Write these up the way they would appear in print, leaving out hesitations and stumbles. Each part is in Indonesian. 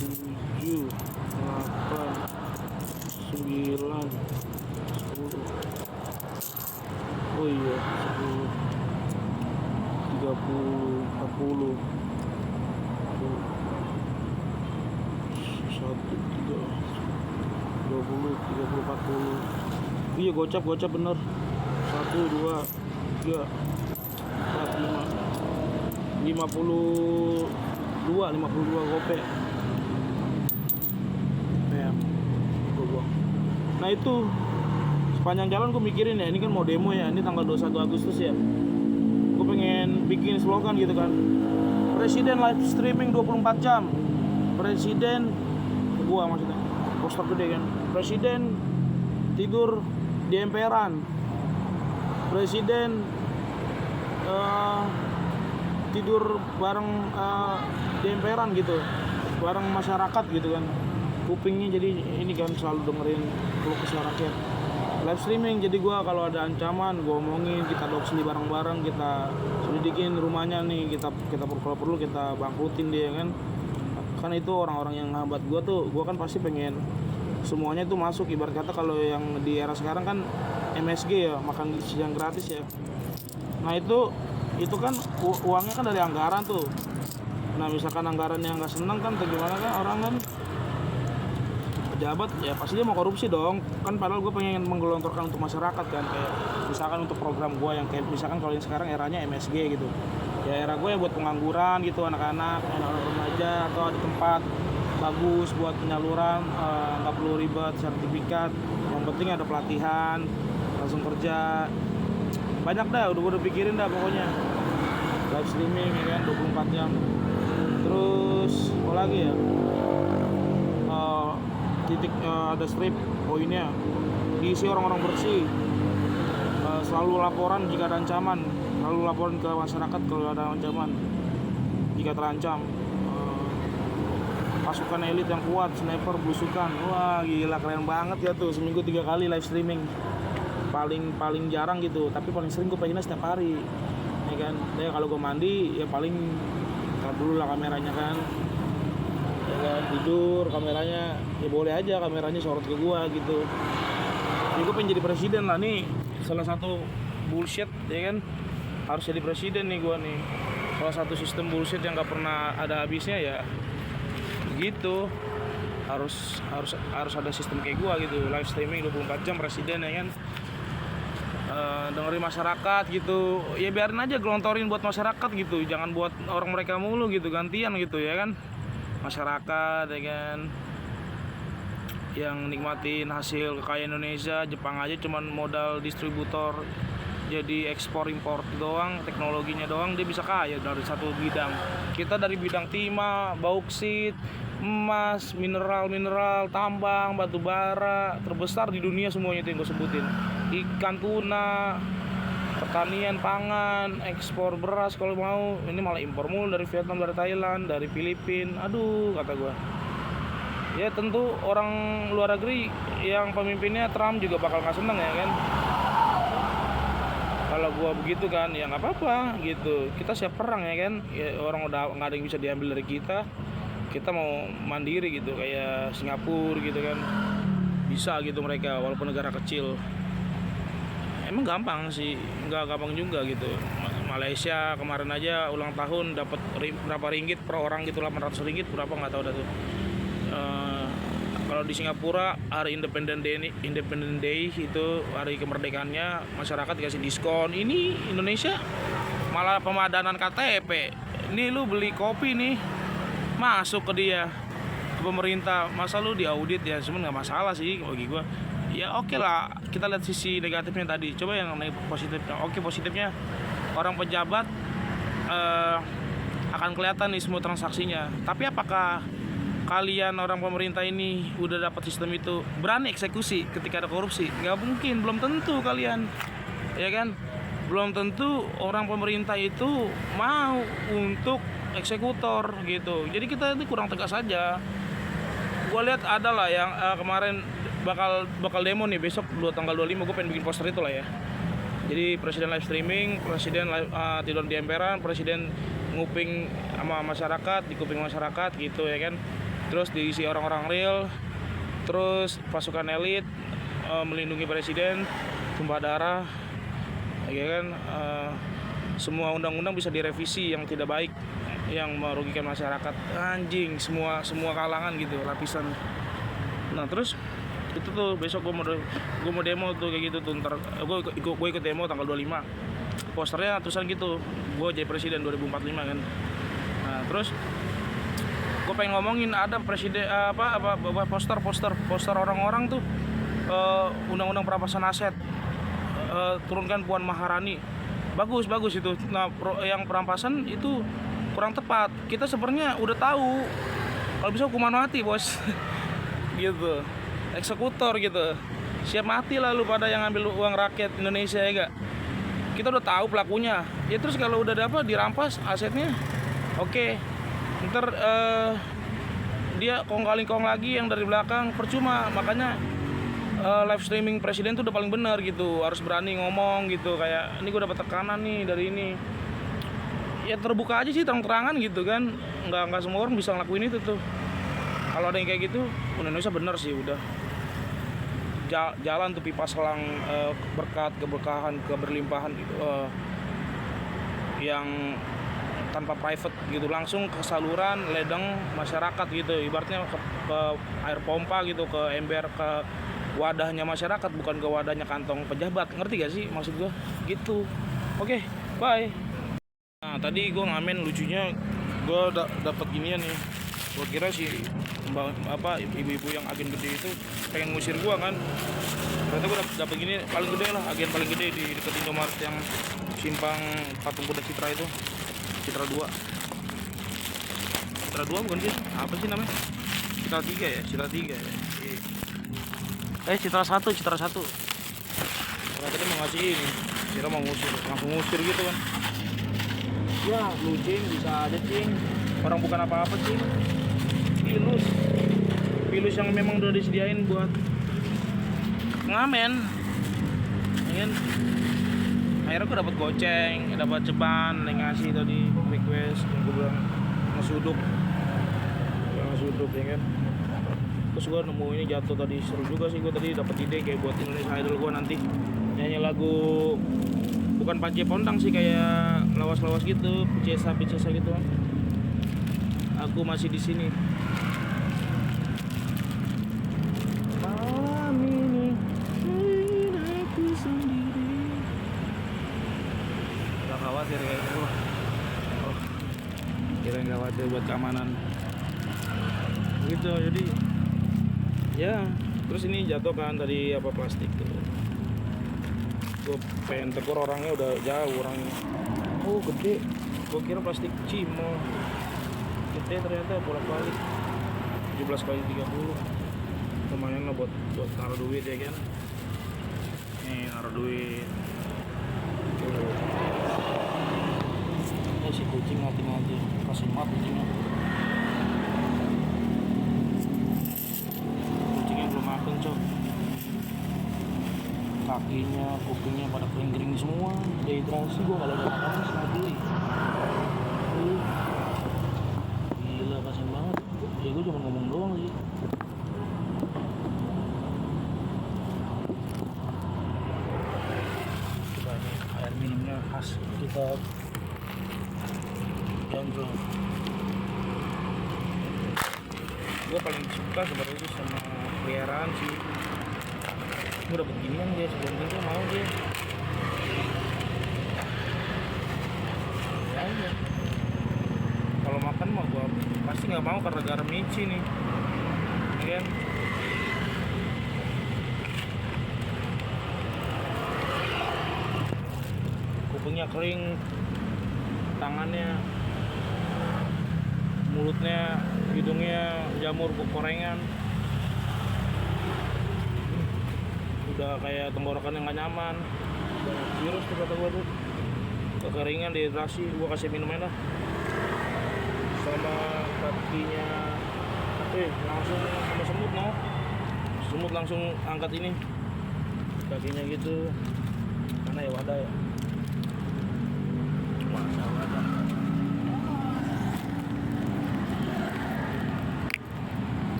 7, 8, 9, 10. Oh iya, 10, 30, 40. 1, 3, 20, 30, 40. Iya, gocap bener. 1, 2, 3, 4, 5, 52 gopek. PM. Nah itu sepanjang jalan gue mikirin ya, ini kan mau demo ya, ini tanggal 21 Agustus ya, gue pengen bikin slogan gitu kan, Presiden live streaming 24 jam, Presiden, gue maksudnya poster gede kan, Presiden tidur di emperan, Presiden tidur bareng di emperan gitu, bareng masyarakat gitu kan, kupingnya jadi ini kan selalu dengerin keluh kesah rakyat. Live streaming, jadi gue kalau ada ancaman gue omongin, kita doxing bareng-bareng, kita selidikin rumahnya nih, kita kalau perlu kita bangkrutin dia kan itu orang-orang yang ngehambat gue tuh, gue kan pasti pengen semuanya itu masuk. Ibarat kata kalau yang di era sekarang kan MSG ya, makan siang gratis ya, nah itu kan uangnya kan dari anggaran tuh. Nah misalkan anggaran yang nggak seneng kan, gimana kan orang kan pejabat ya pasti dia mau korupsi dong kan, padahal gue pengen menggelontorkan untuk masyarakat kan, kayak misalkan untuk program gue yang kayak misalkan kalau yang sekarang eranya MSG gitu ya, era gue ya buat pengangguran gitu, anak-anak remaja, atau ada tempat bagus buat penyaluran, nggak perlu ribet sertifikat, yang penting ada pelatihan langsung kerja, banyak dah udah pikirin dah pokoknya. Live streaming ya kan 24 jam. Terus apa lagi ya, ada strip poinnya diisi orang-orang bersih, selalu laporan jika ada ancaman, selalu laporan ke masyarakat kalau ada ancaman jika terancam, pasukan elit yang kuat, sniper belusukan. Wah gila, keren banget ya tuh, seminggu 3 kali live streaming, paling jarang gitu, tapi paling sering gue pengennya setiap hari ya kan. Ya kalau gue mandi ya paling tar dulu lah kameranya kan, ya kan, tidur kameranya ya boleh aja kameranya sorot ke gua gitu. Jadi gue pengen jadi presiden lah nih, salah satu bullshit ya kan, harus jadi presiden nih gua nih, salah satu sistem bullshit yang gak pernah ada habisnya ya gitu. Harus ada sistem kayak gua gitu, live streaming 24 jam presiden ya kan, dengerin masyarakat gitu ya, biarin aja gelontorin buat masyarakat gitu, jangan buat orang mereka mulu gitu, gantian gitu ya kan, masyarakat ya kan yang nikmatin hasil kekayaan Indonesia. Jepang aja cuman modal distributor, jadi ekspor impor doang, teknologinya doang dia bisa kaya dari satu bidang. Kita dari bidang timah, bauksit, emas, mineral, tambang, batu bara, terbesar di dunia semuanya itu yang gue sebutin. Ikan tuna, pertanian pangan, ekspor beras kalau mau, ini malah impor mulu dari Vietnam, dari Thailand, dari Filipina. Aduh kata gue, ya tentu orang luar negeri yang pemimpinnya Trump juga bakal nggak seneng ya kan. Kalau gua begitu kan ya nggak apa-apa gitu, kita siap perang ya kan ya, orang udah nggak ada yang bisa diambil dari kita mau mandiri gitu kayak Singapura gitu kan, bisa gitu mereka walaupun negara kecil. Emang gampang sih, nggak gampang juga gitu. Malaysia kemarin aja ulang tahun dapat berapa ringgit per orang gitu, 800 ringgit berapa nggak tahu dah tuh. Kalau di Singapura hari Independent Day itu hari kemerdekaannya, masyarakat dikasih diskon. Ini Indonesia malah pemadanan KTP. Ini lu beli kopi nih masuk ke dia, ke pemerintah, masa lu diaudit ya? Sebenarnya nggak masalah sih bagi gua. Ya oke lah, kita lihat sisi negatifnya tadi. Coba yang positifnya. Oke, positifnya orang pejabat akan kelihatan nih semua transaksinya. Tapi apakah kalian orang pemerintah ini udah dapat sistem itu berani eksekusi ketika ada korupsi? Nggak mungkin, belum tentu kalian ya kan, belum tentu orang pemerintah itu mau untuk eksekutor gitu. Jadi kita ini kurang tegas saja. Gue lihat ada lah yang kemarin bakal demo nih besok tanggal 25, gue pengen bikin poster itu lah ya. Jadi presiden live streaming, presiden tidur di emperan, presiden nguping sama masyarakat, di kuping masyarakat gitu ya kan. Terus diisi orang-orang real, terus pasukan elit melindungi presiden, tumpah darah ya kan. Semua undang-undang bisa direvisi yang tidak baik, yang merugikan masyarakat. Anjing, semua kalangan gitu, lapisan. Nah terus itu tuh besok gue mau demo tuh kayak gitu tuh, ntar gue ikut demo tanggal 25, posternya tulisan gitu, gue jadi presiden 2045 kan. Nah terus gue pengen ngomongin ada presiden poster orang-orang tuh undang-undang perampasan aset, turunkan Puan Maharani. Bagus itu. Nah, yang perampasan itu kurang tepat. Kita sebenarnya udah tahu kalau bisa hukuman mati, bos. Gitu, eksekutor gitu, siap mati lalu pada yang ambil uang rakyat Indonesia, ya gak? Kita udah tahu pelakunya ya. Terus kalau udah dapat dirampas asetnya, oke. Ntar dia kong lagi yang dari belakang, percuma. Makanya live streaming presiden tuh udah paling benar gitu, harus berani ngomong gitu, kayak ini gue dapat tekanan nih dari ini. Ya terbuka aja sih, terang-terangan gitu kan. Nggak semua orang bisa ngelakuin itu tuh. Kalau ada yang kayak gitu, Indonesia bener sih udah jalan tuh pipa selang berkat, keberkahan, keberlimpahan gitu, yang tanpa private gitu, langsung ke saluran ledeng masyarakat gitu, ibaratnya ke air pompa gitu, ke ember, ke wadahnya masyarakat, bukan ke wadahnya kantong pejabat. Ngerti gak sih maksud gue? Gitu. Oke, bye. Nah, tadi gue ngamen, lucunya gue dapet ginian nih. Gue kira sih ibu-ibu yang agen gede itu pengen ngusir gue kan. Ternyata gue dapet gini, paling gede lah, agen paling gede di dekat Indomaret yang simpang Patung Kuda Citra itu. Citra 2 bukan sih? Apa sih namanya? Citra 3 ya? Citra 3 ya? Citra 1 ternyata dia mau ngasih ini, kira mau ngusir, langsung ngusir gitu kan. Ya lu cing, bisa aja cing, orang bukan apa-apa cing. Pilus yang memang udah disediain buat ngamen ya kan. Akhirnya gue dapat goceng, dapat ceban yang ngasih tadi request, yang gue bilang ngasuduk ya kan. Terus gue nemu ini jatuh tadi, seru juga sih. Gue tadi dapat ide kayak buat Indonesia Idol gue nanti nyanyi lagu, bukan Panci Pondang sih, kayak lawas-lawas gitu, picesa gitu kan. Aku masih di sini. Malam ini ingin aku sendiri. Gak khawatir kayak gitu. Kira khawatir buat keamanan. Gitu, jadi ya. Terus ini jatuh kan tadi plastik tuh. Gue pengen tegur orangnya, udah jauh orangnya. Oh gede, gue kira plastik cimo. Gede ternyata, bolak-balik 17 kali 30. Lumayan lah buat naruh duit ya kan. Nih naruh duit. Si kucing ngatin aja, kasih mat kucingnya. Kucingnya belum makan cok. Kakinya, kupingnya pada kering-kering semua, dehidrasi. Gue kalau ada makanan sama beli. Gila, kasian banget. Ya gue cuma ngomong doang sih. Coba nih, air minumnya khas kita Jandro. Gue paling suka sebenarnya sama peliharaan sih. Gue dapet ginian dia, sebelum itu mau dia. Ya. Kalau makan mah gue pasti nggak mau karena garam mici nih, ya kan? Kupingnya kering, tangannya, mulutnya, hidungnya jamur korengan. Udah kayak tenggorokan yang gak nyaman, virus tuh kata gue tuh, kekeringan, dehidrasi. Gue kasih minumnya lah. Sama kakinya langsung sama semut, no, semut langsung angkat ini kakinya gitu. Mana ya wadah ya, wadah.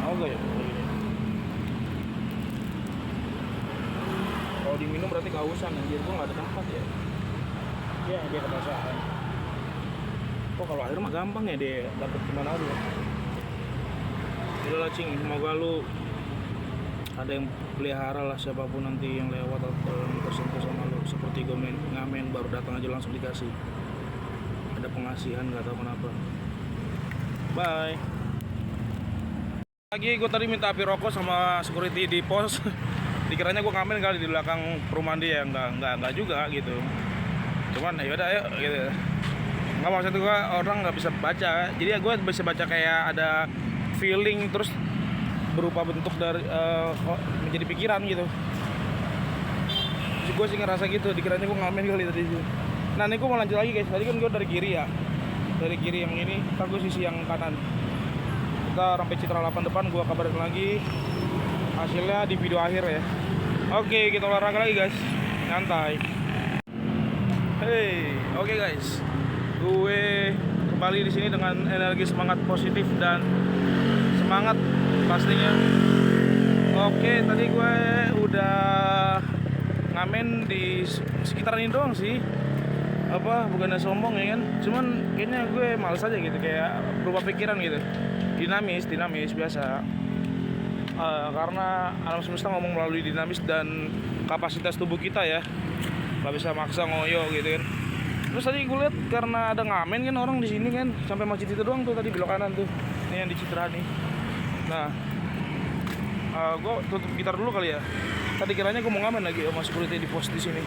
Mau gak ya? Kalau diminum berarti kehausan, anjir. Gue gak ada tempat ya. Ya dia kebiasaan. Kok kalau air mah gampang ya, dia dapet kemana aja. Udah lah cing, semoga lu ada yang pelihara lah, siapapun nanti yang lewat atau yang tersentuh sama lu. Seperti gue ngamen baru datang aja langsung dikasih. Ada pengasihan, gak tahu kenapa. Bye. Lagi gue tadi minta api rokok sama security di pos. Dikiranya gue ngamen kali di belakang perumahan dia, enggak juga gitu. Cuman ya udah ayo gitu. Nggak, maksud gue orang nggak bisa baca. Jadi ya gue bisa baca kayak ada feeling terus berupa bentuk dari menjadi pikiran gitu. Gue sih ngerasa gitu, dikiranya gue ngamen kali tadi. Nah ini gue mau lanjut lagi guys. Tadi kan gue dari kiri ya, dari kiri yang ini, ntar gue sisi yang kanan. Kita sampai Citra 8 depan, gue kabarin lagi hasilnya di video akhir ya. Oke, kita olahraga lagi guys, nyantai. Hey, oke guys, gue kembali di sini dengan energi semangat positif dan semangat pastinya. Oke, tadi gue udah ngamen di sekitar ini doang sih. Bukannya sombong ya kan, cuman kayaknya gue males aja gitu, kayak berubah pikiran gitu. Dinamis biasa. Karena alam semesta ngomong melalui dinamis dan kapasitas tubuh kita ya, nggak bisa maksa ngoyo gitu kan. Terus tadi gue lihat karena ada ngamen kan orang di sini kan, sampai masjid itu doang tuh tadi belok kanan tuh, ini yang di Citra nih. Nah, gue tutup gitar dulu kali ya. Tadi kiranya gue mau ngamen lagi sama security di pos di sini,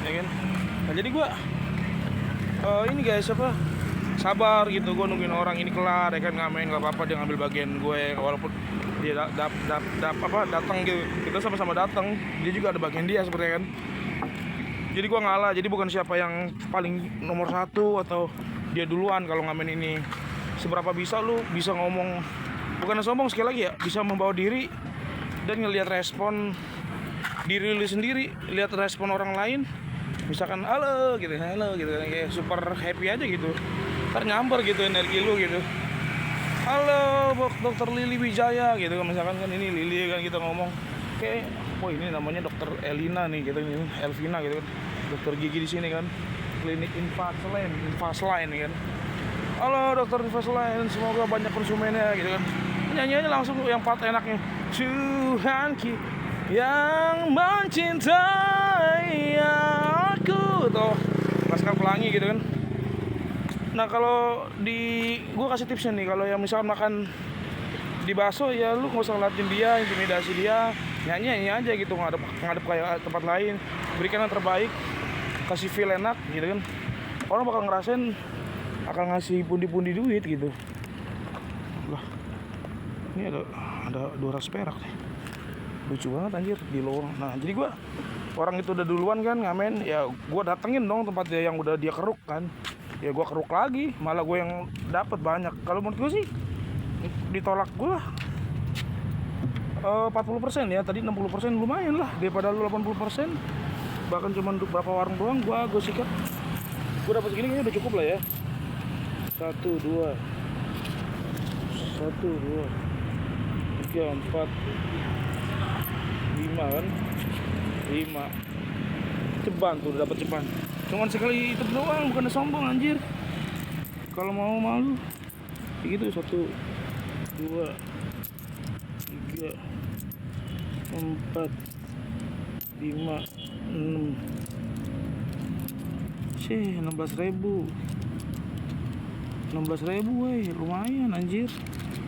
ya kan. Nah jadi gue ini guys sabar gitu, gue nungguin orang ini kelar ya kan, ngamen nggak apa-apa, dia ngambil bagian gue walaupun dia datang gitu, kita sama-sama datang, dia juga ada bagian dia seperti kan. Jadi gue ngalah, jadi bukan siapa yang paling nomor satu atau dia duluan kalau ngamen ini. Seberapa bisa lu bisa ngomong, bukan sombong sekali lagi ya, bisa membawa diri dan ngelihat respon diri lu sendiri, lihat respon orang lain. Misalkan halo gitu kayak super happy aja gitu, ntar nyamper gitu energi lu gitu. Halo dokter Lili Wijaya gitu kan, misalkan kan ini Lili kan, kita ngomong kayak ini namanya dokter Elina nih gitu, ini Elvina gitu kan, dokter gigi di sini kan, klinik Invisalign kan. Halo dokter Invisalign, semoga banyak konsumennya gitu kan. Nyanyi aja langsung yang part enaknya, Tuhan yang mencintai aku tuh, Laskar Pelangi gitu kan. Nah kalau gue kasih tipsnya nih, kalau yang misalkan makan di bakso ya lu nggak usah ngeliatin dia, intimidasi dia, nyanyi aja gitu, ngadep kayak tempat lain, berikan yang terbaik, kasih feel enak gitu kan. Orang bakal ngerasain, akan ngasih pundi-pundi duit gitu. Lah ini ada 200 perak nih, lucu banget anjir di lowong. Nah jadi gue, orang itu udah duluan kan ngamen, ya gue datengin dong tempat dia yang udah dia keruk kan, ya gue keruk lagi, malah gue yang dapat banyak. Kalau menurut gue sih ditolak gue 40% ya, tadi 60% lumayan lah daripada lu 80%. Bahkan cuma untuk berapa warung doang gue sikat, gue dapat segini kayaknya udah cukup lah ya. 1 2 3 4 5 kan, 5 ceban tuh, dapat ceban. Cuman sekali itu doang, bukan sombong anjir. Kalau mau malu gitu. 1 2 3 4 5 6 16.000 weh, lumayan anjir.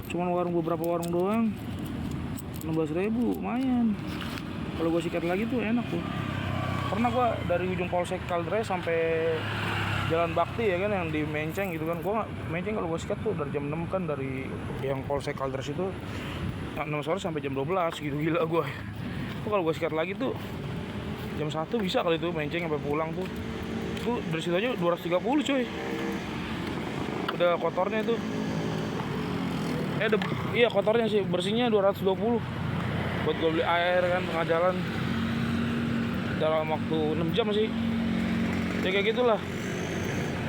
Cuman beberapa warung doang, 16.000 lumayan. Kalau gue sikat lagi tuh enak tuh. Pernah gue dari ujung Polsek Kaldres sampai Jalan Bakti ya kan, yang di Menceng gitu kan. Gue Menceng kalau gue sikat tuh dari jam 6 kan, dari yang Polsek Kaldres itu 6 sore sampai jam 12 gitu, gila gue. Kalau gue sikat lagi tuh jam 1 bisa kali tuh Menceng sampai pulang tuh. Itu dari situ aja 230 coy. Udah kotornya tuh. Iya kotornya sih, bersihnya 220. Buat gue beli air kan tengah jalan dalam waktu 6 jam sih. Ya kayak gitulah.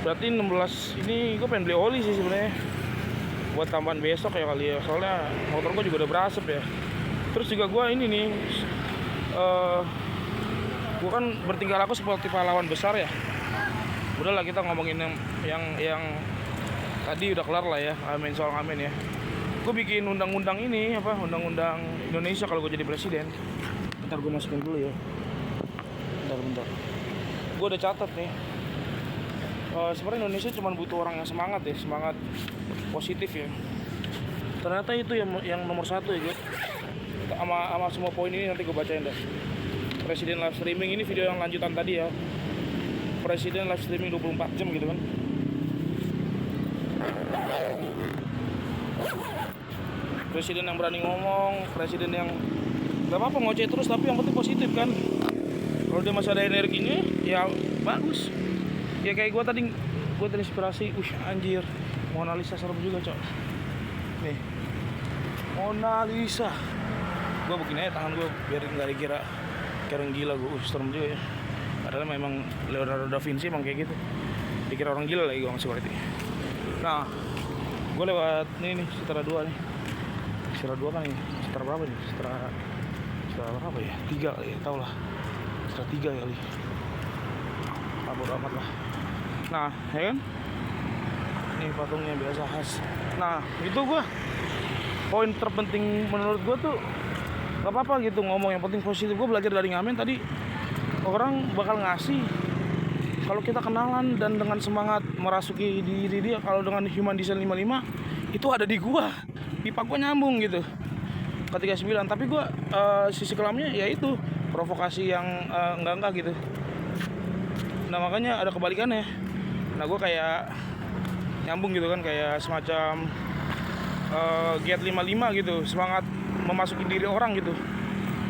Berarti 16 ini gue pengen beli oli sih sebenarnya, buat tambahan besok ya kali ya. Soalnya motor gue juga udah berasap ya. Terus juga gue ini nih, gue kan bertingkah laku seperti pahlawan besar ya. Udahlah kita ngomongin yang tadi udah kelar lah ya, amin soal amin ya. Gue bikin undang-undang ini undang-undang Indonesia kalau gue jadi presiden. Bentar gue masukin dulu ya. Bentar. Gue udah catat nih. Sebenarnya Indonesia cuma butuh orang yang semangat ya, semangat positif ya. Ternyata itu yang nomor satu ya gue. Sama semua poin ini nanti gue bacain dah. Presiden live streaming ini video yang lanjutan tadi ya. Presiden live streaming 24 jam gitu kan. Presiden yang berani ngomong, presiden yang gak apa-apa ngoceh terus tapi yang penting positif kan. Kalau dia masih ada energinya ya bagus. Ya kayak gue terinspirasi, anjir, Mona Lisa serem juga cok. Nih, Mona Lisa. Gue begini aja tangan gue biar nggak dikira orang gila gue, serem juga ya. Padahal memang Leonardo da Vinci emang kayak gitu, dikira orang gila lagi gue sama security. Nah, gue lewat ini nih, Citra 2 nih. Citra 2 kan nih, Citra berapa nih? Citra berapa ya? 3 kali ya, tau lah. Citra 3 kali. Bodo amat lah. Nah, ya kan? Ini patungnya biasa khas. Nah, itu gue poin terpenting menurut gue tuh gak apa-apa gitu ngomong, yang penting positif. Gue belajar dari Ngamen tadi, orang bakal ngasih kalau kita kenalan dan dengan semangat merasuki diri dia. Kalau dengan Human Design 55 itu ada di gua, pipa gua nyambung gitu ketika 9. Tapi gua sisi kelamnya yaitu provokasi yang enggak gitu. Nah makanya ada kebalikannya. Nah gua kayak nyambung gitu kan, kayak semacam Giat 55 gitu, semangat memasuki diri orang gitu.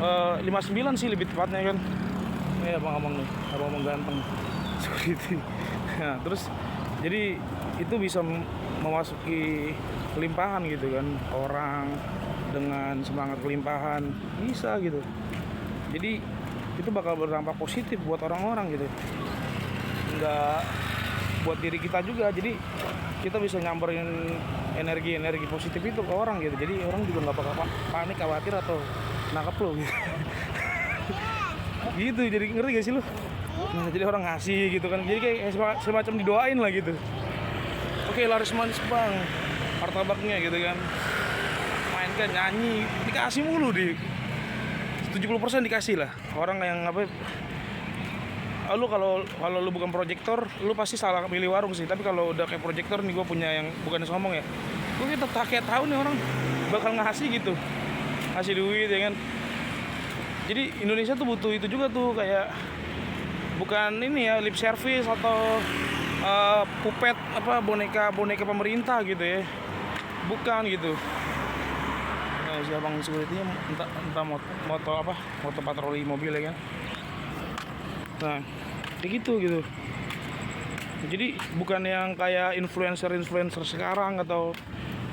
59 sih lebih tepatnya kan. Ini abang-abang nih, abang-abang ganteng security. Nah terus jadi itu bisa memasuki kelimpahan gitu kan, orang dengan semangat kelimpahan bisa gitu. Jadi itu bakal berdampak positif buat orang-orang gitu, nggak buat diri kita juga. Jadi kita bisa nyamperin energi positif itu ke orang gitu. Jadi orang juga nggak bakal panik, khawatir atau nangkep lo gitu. Gitu, jadi ngerti gak sih lu? Nah, jadi orang ngasih gitu kan, jadi kayak semacam didoain lah gitu. Oke, laris manis bang, martabaknya gitu kan, mainkan nyanyi, dikasih mulu di 70% dikasih lah. Orang yang apa? Lu kalau lu bukan proyektor, lu pasti salah pilih warung sih. Tapi kalau udah kayak proyektor nih, gue punya yang bukan sombong ya, gue kita kayak tahu nih orang bakal ngasih gitu, ngasih duit ya kan. Jadi Indonesia tuh butuh itu juga tuh, kayak bukan ini ya lip service atau puppet apa boneka pemerintah gitu ya, bukan gitu. Nah, si abang security-nya entah moto patroli mobil ya kan. Nah kayak gitu. Jadi bukan yang kayak influencer sekarang atau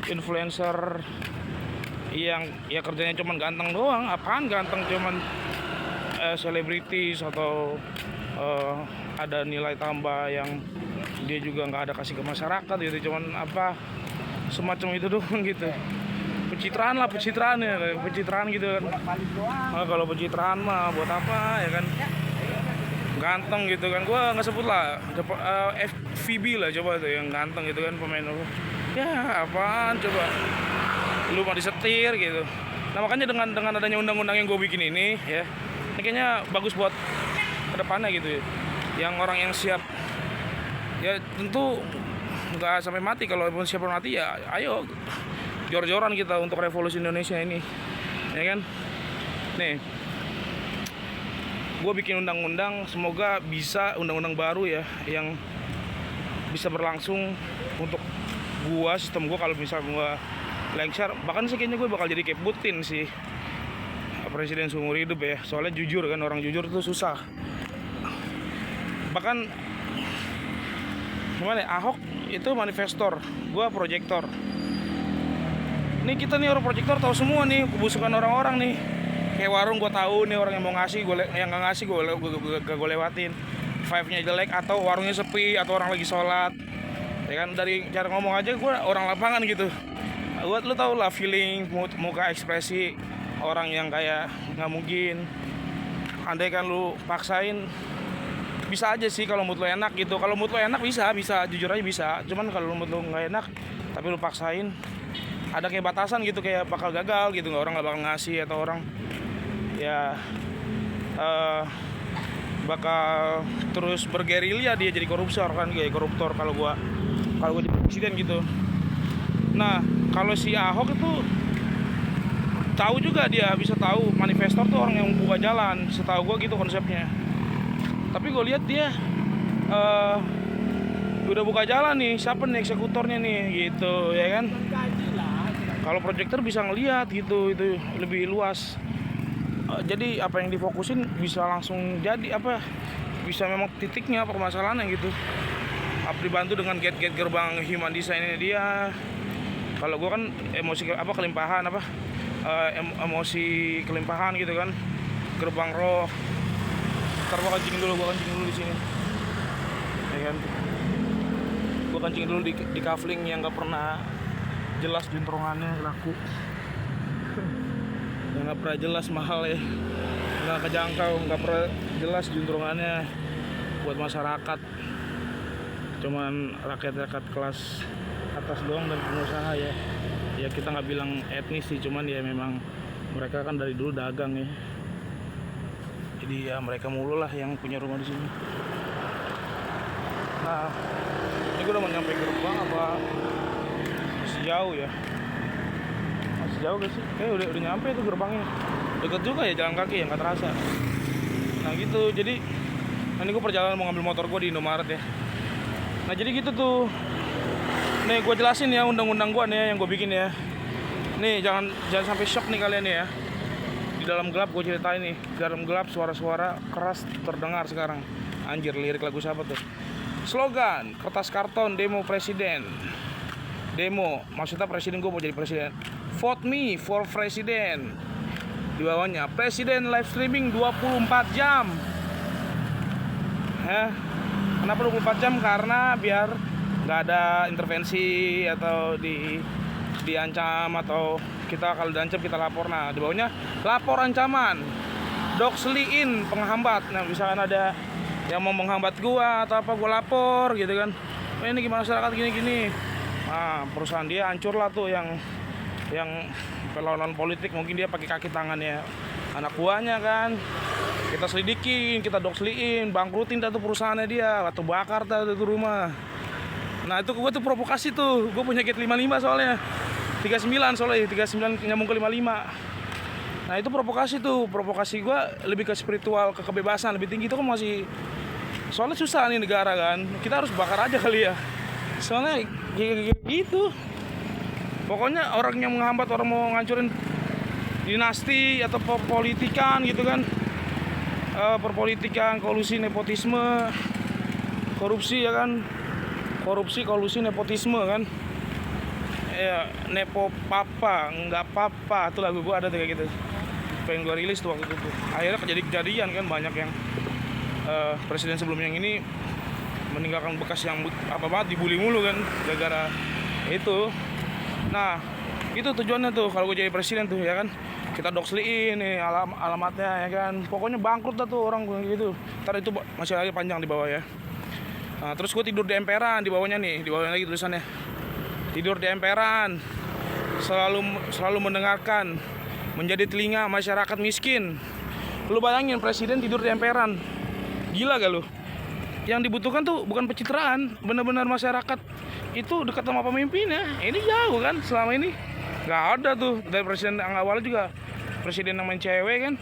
influencer yang ya kerjanya cuman ganteng doang. Apaan ganteng, cuman selebritis atau ada nilai tambah yang dia juga nggak ada kasih ke masyarakat gitu, cuman apa semacam itu doang gitu. Pencitraan gitu kan. Nah, kalau pencitraan mah buat apa ya kan, ganteng gitu kan. Gua nggak sebut lah FVB lah, coba tuh yang ganteng gitu kan, pemain ya apaan coba lu mau disetir gitu. Nah makanya dengan adanya undang-undang yang gue bikin ini ya, ini kayaknya bagus buat kedepannya gitu ya. Yang orang yang siap ya tentu nggak sampai mati. Kalau pun siap mati ya ayo jor-joran kita untuk revolusi Indonesia ini ya kan. Nih gue bikin undang-undang, semoga bisa undang-undang baru ya yang bisa berlangsung untuk gua, sistem gua. Kalau misal gua lengser, bahkan sih kayaknya gue bakal jadi kayak Putin sih, presiden seumur hidup ya. Soalnya jujur kan, orang jujur tuh susah. Bahkan gimana ya, Ahok itu manifestor, gue proyektor. Nih kita nih orang proyektor tahu semua nih kebusukan orang-orang nih. Kayak warung gue tahu nih orang yang mau ngasih, yang nggak ngasih gue lewatin. Vibe-nya jelek atau warungnya sepi atau orang lagi sholat. Ya kan, dari cara ngomong aja gue orang lapangan gitu. Lu tau lah feeling, muka, ekspresi orang yang kayak nggak mungkin. Andai kan lu paksain, bisa aja sih kalau mood lu enak gitu. Kalau mood lu enak bisa jujur aja bisa. Cuman kalau mood lu nggak enak tapi lu paksain, ada kayak batasan gitu, kayak bakal gagal gitu. Orang nggak bakal ngasih atau orang ya bakal terus bergerilya, dia jadi koruptor kan, kayak koruptor kalau gua jadi presiden gitu. Nah kalau si Ahok itu tahu juga, dia bisa tahu manifestor tuh orang yang buka jalan, setahu gue gitu konsepnya. Tapi gue lihat dia udah buka jalan nih, siapa nih eksekutornya nih gitu ya kan. Kalau proyektor bisa ngelihat gitu, itu lebih luas. Jadi apa yang difokusin bisa langsung jadi apa, bisa memang titiknya permasalahannya gitu. Dibantu dengan gate-gate gerbang human design ini dia. Kalau gue kan emosi apa kelimpahan apa emosi kelimpahan gitu kan, gerbang roh. Ntar gue kencing dulu di sini ya kan. Gue kencing dulu di kafling yang nggak pernah jelas juntrungannya laku, yang nggak pernah jelas, mahal ya, nggak kejangkau, nggak pernah jelas juntrungannya buat masyarakat, cuman rakyat kelas atas doang dan pengusaha ya. Ya kita nggak bilang etnis sih, cuman ya memang mereka kan dari dulu dagang ya, jadi ya mereka mulu lah yang punya rumah di sini. Nah ini gue udah mau nyampe gerbang apa masih jauh ya? Masih jauh gak sih? Kayak udah nyampe tuh gerbangnya. Deket juga ya, jalan kaki ya, nggak terasa. Nah gitu, jadi ini gue perjalanan mau ngambil motor gue di Indomaret ya. Nah jadi gitu tuh. Nih gue jelasin ya undang-undang gue nih yang gue bikin ya. Nih jangan sampai shock nih kalian ya. Di dalam gelap gue ceritain nih. Di dalam gelap suara-suara keras terdengar sekarang. Anjir, lirik lagu siapa tuh? Slogan, kertas karton, demo presiden. Demo, maksudnya presiden, gue mau jadi presiden. Vote me for presiden. Di bawahnya, presiden live streaming 24 jam. Kenapa 24 jam? Karena biar nggak ada intervensi atau diancam, atau kita kalau diancam kita lapor. Nah di bawahnya lapor ancaman, doxlyin penghambat. Nah misalkan ada yang mau menghambat gua atau apa, gua lapor gitu kan. Ini gimana masyarakat gini-gini. Nah perusahaan dia hancur lah tuh, yang perlawanan politik, mungkin dia pakai kaki tangannya anak buahnya kan. Kita selidikin, kita doxlyin, bangkrutin tuh perusahaannya dia, atau bakar tuh rumah. Nah itu gue tuh provokasi tuh, gue punya gate 55 soalnya 39 nyambung ke 55. Nah itu provokasi tuh, provokasi gue lebih ke spiritual, ke kebebasan lebih tinggi. Itu kan masih, soalnya susah nih negara kan, kita harus bakar aja kali ya, soalnya gitu. Pokoknya orang yang menghambat, orang mau ngancurin dinasti atau perpolitikan gitu kan, perpolitikan, kolusi, nepotisme, korupsi ya kan, korupsi, kolusi, nepotisme kan, ya nepo papa, nggak papa, itu lagu gue ada tuh kayak gitu, pengen gue rilis tuh waktu itu. Akhirnya kejadian kan, banyak yang presiden sebelumnya yang ini meninggalkan bekas yang apa banget, dibully mulu kan gara-gara itu. Nah itu tujuannya tuh kalau gue jadi presiden tuh ya kan, kita doxlyin nih alamatnya ya kan, pokoknya bangkrut dah tuh orang gitu. Ntar itu masih lagi panjang di bawah ya. Nah, terus gue tidur di emperan, di bawahnya nih, di bawahnya lagi tulisannya, tidur di emperan, selalu mendengarkan, menjadi telinga masyarakat miskin. Lu bayangin presiden tidur di emperan, gila gak lu? Yang dibutuhkan tuh bukan pencitraan, benar-benar masyarakat itu dekat sama pemimpinnya. Ini jauh kan selama ini, nggak ada tuh dari presiden yang awal juga, presiden yang main cewek kan.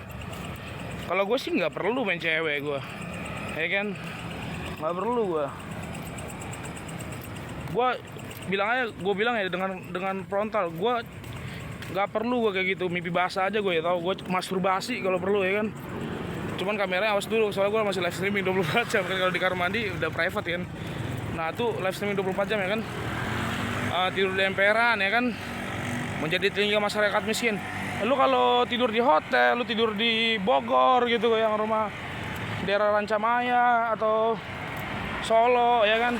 Kalau gue sih nggak perlu main cewek gue, ya kan, nggak perlu gue bilang ya dengan frontal, gue nggak perlu gue kayak gitu, mimpi basah aja gue ya tau, gue masturbasi kalau perlu ya kan. Cuman kameranya awas dulu, soalnya gue masih live streaming 24 jam kan, kalau di kamar mandi udah private kan. Nah tuh live streaming 24 jam ya kan, tidur di emperan ya kan, menjadi telinga masyarakat miskin. Lu kalau tidur di hotel, lu tidur di Bogor gitu, yang rumah daerah Rancamaya atau Solo ya kan,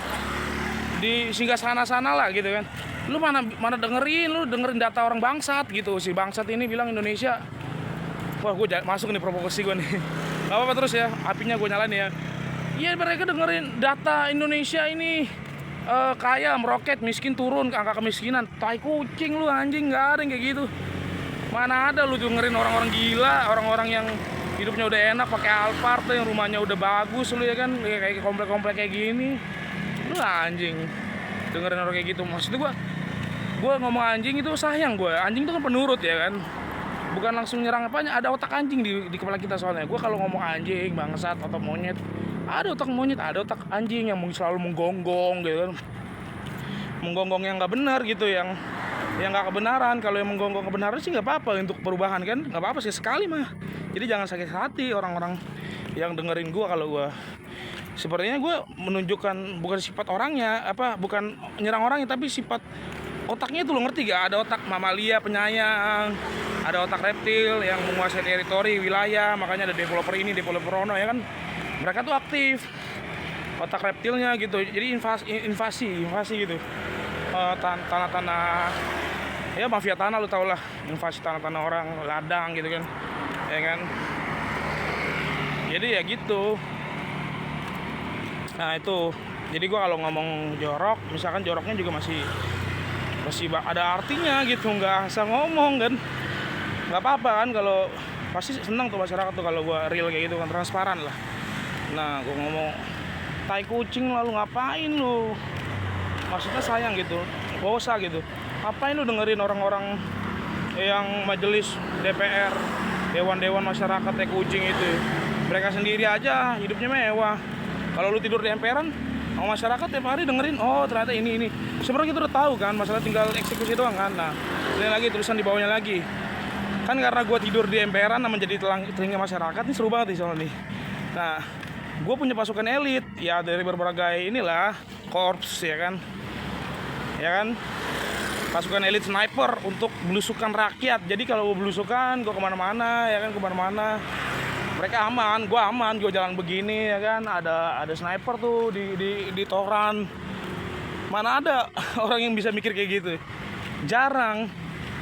di singgah sana lah gitu kan, lu mana dengerin data orang bangsat gitu. Si bangsat ini bilang Indonesia, wah gue masuk nih provokasi gue nih. Gak apa-apa terus ya, apinya gue nyalain ya. Iya mereka dengerin data Indonesia ini kaya meroket, miskin turun, angka kemiskinan. Tai kucing lu anjing, gak ada yang kayak gitu. Mana ada lu dengerin orang-orang gila, orang-orang yang hidupnya udah enak pakai Alphard, yang rumahnya udah bagus lu ya kan, kayak komplek-komplek kayak gini. Lu anjing dengerin orang kayak gitu. Maksud gue gue ngomong anjing itu sayang gue. Anjing itu kan penurut ya kan, bukan langsung nyerang apanya. Ada otak anjing di kepala kita soalnya. Gue kalau ngomong anjing, bangsat atau monyet, ada otak monyet, ada otak anjing yang selalu menggonggong gitu kan, menggonggong yang nggak benar gitu, yang nggak kebenaran. Kalau yang menggonggong kebenaran sih nggak apa-apa untuk perubahan kan, nggak apa-apa sih sekali mah. Jadi jangan sakit hati orang-orang yang dengerin gue kalau gue sepertinya gue menunjukkan bukan sifat orangnya, bukan nyerang orangnya, tapi sifat otaknya itu. Lo ngerti gak? Ada otak mamalia penyayang, ada otak reptil yang menguasai teritori wilayah, makanya ada developer ini, developer ono ya kan. Mereka tuh aktif otak reptilnya gitu. Jadi invasi gitu. Tanah-tanah ya, mafia tanah, lu tau lah, invasi tanah-tanah orang, ladang gitu kan, ya kan. Jadi ya gitu. Nah itu, jadi gua kalau ngomong jorok, misalkan joroknya juga masih ada artinya gitu, nggak asal ngomong kan. Nggak apa-apa kan, kalau pasti senang tuh masyarakat tuh kalau gua real kayak gitu kan, transparan lah. Nah gua ngomong tai kucing lalu ngapain lu, maksudnya sayang gitu, gak usah gitu. Ngapain lu dengerin orang-orang yang majelis DPR, dewan-dewan masyarakat tai kucing itu. Mereka sendiri aja hidupnya mewah. Kalau lu tidur di emperan, sama masyarakat tiap hari dengerin, oh ternyata ini. Sebenarnya kita udah tahu kan, masalah tinggal eksekusi doang kan. Nah, ini lagi tulisan di bawahnya lagi. Kan karena gue tidur di emperan sama jadi telinga masyarakat, ini seru banget nih soalnya nih. Nah, gue punya pasukan elit, ya dari berbagai inilah, korps ya kan. Ya kan, pasukan elit sniper untuk belusukan rakyat. Jadi kalau gue belusukan, gue kemana-mana ya kan, mereka aman, gue jalan begini ya kan, ada sniper tuh di toran. Mana ada orang yang bisa mikir kayak gitu, jarang.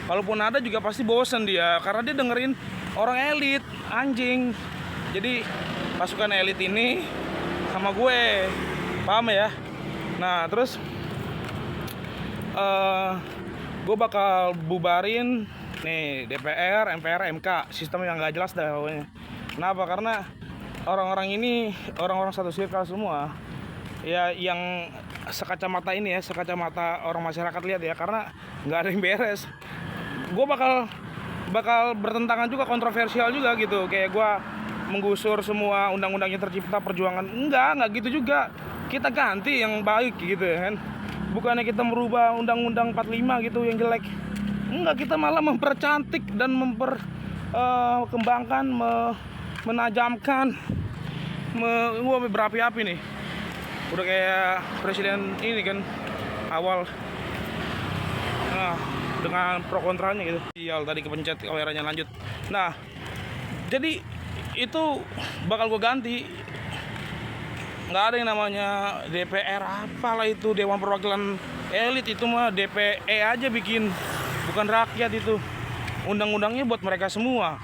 Kalaupun ada juga pasti bosen dia, karena dia dengerin orang elit, anjing. Jadi pasukan elit ini sama gue, paham ya. Nah terus gue bakal bubarin nih DPR, MPR, MK, sistem yang nggak jelas dah pokoknya. Kenapa? Karena orang-orang ini orang-orang satu circle semua ya, yang sekacamata ini ya, sekacamata orang masyarakat lihat ya, karena nggak ada yang beres. Gue bakal bertentangan juga, kontroversial juga gitu. Kayak gue menggusur semua undang-undang yang tercipta perjuangan, enggak gitu juga. Kita ganti yang baik gitu ya kan. Bukannya kita merubah undang-undang 45 gitu yang jelek. Enggak, kita malah mempercantik dan kembangkan, menajamkan, berapi-api nih. Udah kayak presiden ini kan awal. Nah, dengan pro kontranya gitu. Sial, tadi kepencet kameranya lanjut. Nah, jadi itu bakal gue ganti. Nggak ada yang namanya DPR apalah itu, Dewan Perwakilan Elit, itu mah DPE aja bikin, bukan rakyat itu. Undang-undangnya buat mereka semua,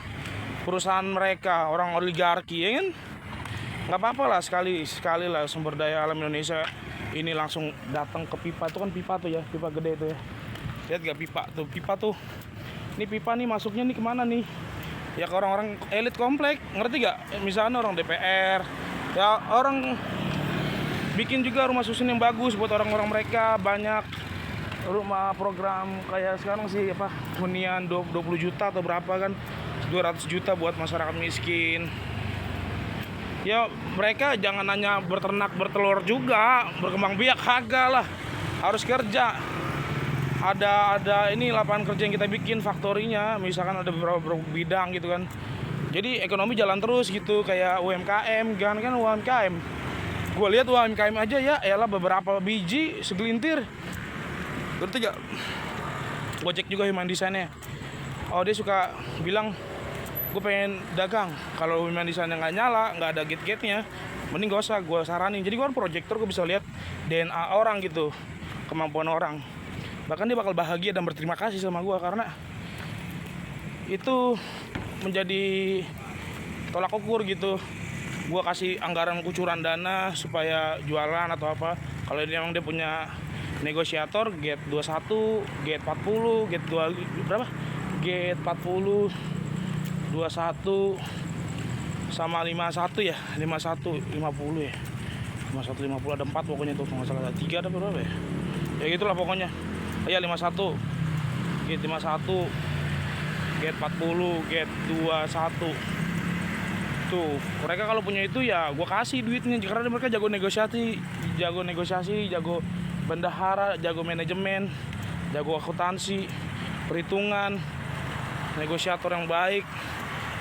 perusahaan mereka, orang oligarki ya kan. Nggak apa-apa lah, sekali lah sumber daya alam Indonesia ini langsung datang ke pipa. Itu kan pipa tuh ya, pipa gede itu ya. Lihat gak pipa tuh. Ini pipa nih masuknya nih kemana nih? Ya ke orang-orang elit komplek, ngerti gak? Misalnya orang DPR, ya orang bikin juga rumah susun yang bagus buat orang-orang mereka. Banyak rumah program kayak sekarang sih hunian 20 juta atau berapa kan, 200 juta buat masyarakat miskin. Ya mereka jangan hanya berternak bertelur juga, berkembang biak kagak lah, harus kerja. Ada ini lapangan kerja yang kita bikin, faktorinya misalkan ada beberapa bidang gitu kan. Jadi ekonomi jalan terus gitu, kayak UMKM kan UMKM. Gue lihat UMKM aja ya elah beberapa biji segelintir. Ngerti gak? Gue cek juga human desainnya. Oh dia suka bilang, gue pengen dagang. Kalau human desainnya nggak nyala, nggak ada gate-gate-nya, mending gak usah, gue saranin. Jadi gue kan proyektor, gue bisa lihat DNA orang gitu, kemampuan orang. Bahkan dia bakal bahagia dan berterima kasih sama gue, karena itu menjadi tolak ukur gitu. Gue kasih anggaran kucuran dana supaya jualan atau apa. Kalau dia memang dia punya negosiator, gate 21, gate 40, gate 2 berapa? Gate 40, 21 sama 51 ya, 51, 50 ya. 51, 50 ada 4 pokoknya tuh, nggak salah ada 3 ada berapa ya. Ya gitulah pokoknya. Ya 51, gate 51, gate 40, gate 21. Tuh, mereka kalau punya itu ya gue kasih duitnya karena mereka jago negosiasi, jago bendahara, jago manajemen, jago akuntansi, perhitungan, negosiator yang baik,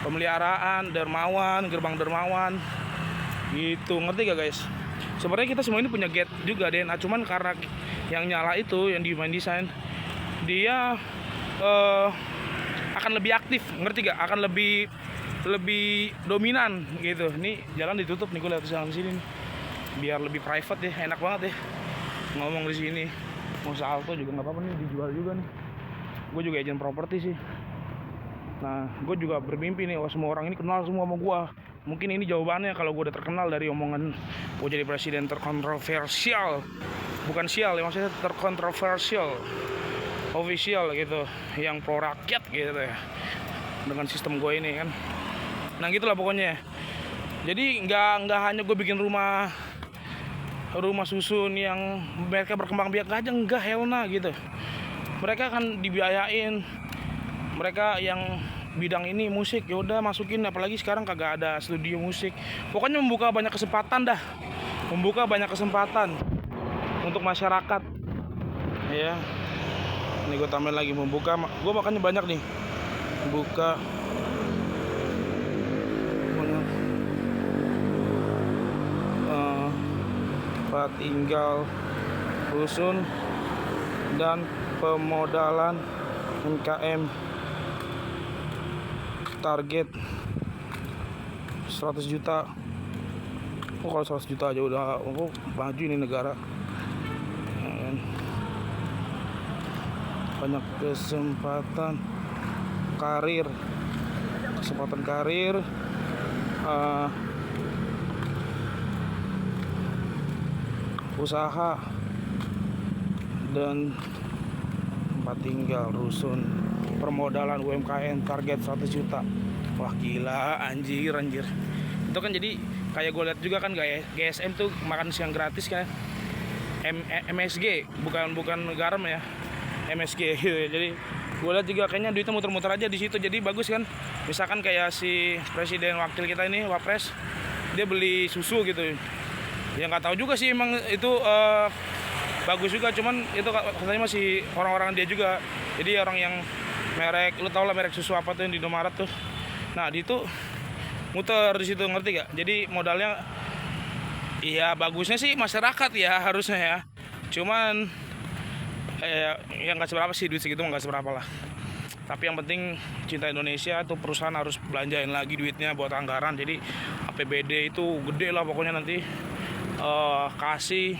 pemeliharaan, dermawan, gerbang dermawan, gitu. Ngerti gak guys? Sebenarnya kita semua ini punya gate juga DNA, cuman karena yang nyala itu yang di main design dia akan lebih aktif, ngerti gak? Akan lebih dominan gitu. Nih jalan ditutup nih, gue lihat jalan sini nih. Biar lebih private deh, enak banget deh ngomong di sini. Mau salto juga nggak apa-apa nih, dijual juga nih. Gue juga agent properti sih. Nah, gue juga bermimpi nih, semua orang ini kenal semua sama gue. Mungkin ini jawabannya kalau gue udah terkenal dari omongan gue jadi presiden terkontroversial. Bukan sial ya, maksudnya terkontroversial, official gitu, yang pro rakyat gitu ya, dengan sistem gue ini kan. Nah gitulah pokoknya. Jadi nggak hanya gue bikin rumah susun yang mereka berkembang biak aja, enggak, hell nah gitu. Mereka akan dibiayain. Mereka yang bidang ini musik, ya udah masukin, apalagi sekarang kagak ada studio musik. Pokoknya membuka banyak kesempatan dah. Membuka banyak kesempatan untuk masyarakat. Ya. Ini gue tambahin lagi, membuka, gue makanya banyak nih. Buka tempat tinggal, rusun, dan pemodalan UMKM. Target 100 juta. Oh, kalau 100 juta aja udah maju ini negara. Banyak kesempatan karir, usaha, dan tempat tinggal, rusun, permodalan UMKM, target 100 juta. Wah gila, anjir. Itu kan jadi kayak gue lihat juga kan GSM tuh makan siang gratis kan. MSG, bukan garam ya, MSG gitu ya. Jadi gue lihat juga kayaknya duitnya muter-muter aja di situ. Jadi bagus kan. Misalkan kayak si presiden wakil kita ini, Wapres, dia beli susu gitu. Ya nggak tahu juga sih emang itu bagus juga, cuman itu katanya masih orang-orang dia juga. Jadi orang yang merek, lu tau lah merek susu apa tuh yang di Indomaret tuh. Nah di itu muter di situ, ngerti gak? Jadi modalnya iya bagusnya sih masyarakat ya harusnya ya. Cuman ya nggak seberapa sih, duit segitu nggak seberapa lah. Tapi yang penting cinta Indonesia tuh, perusahaan harus belanjain lagi duitnya buat anggaran. Jadi APBD itu gede lah pokoknya nanti. Kasih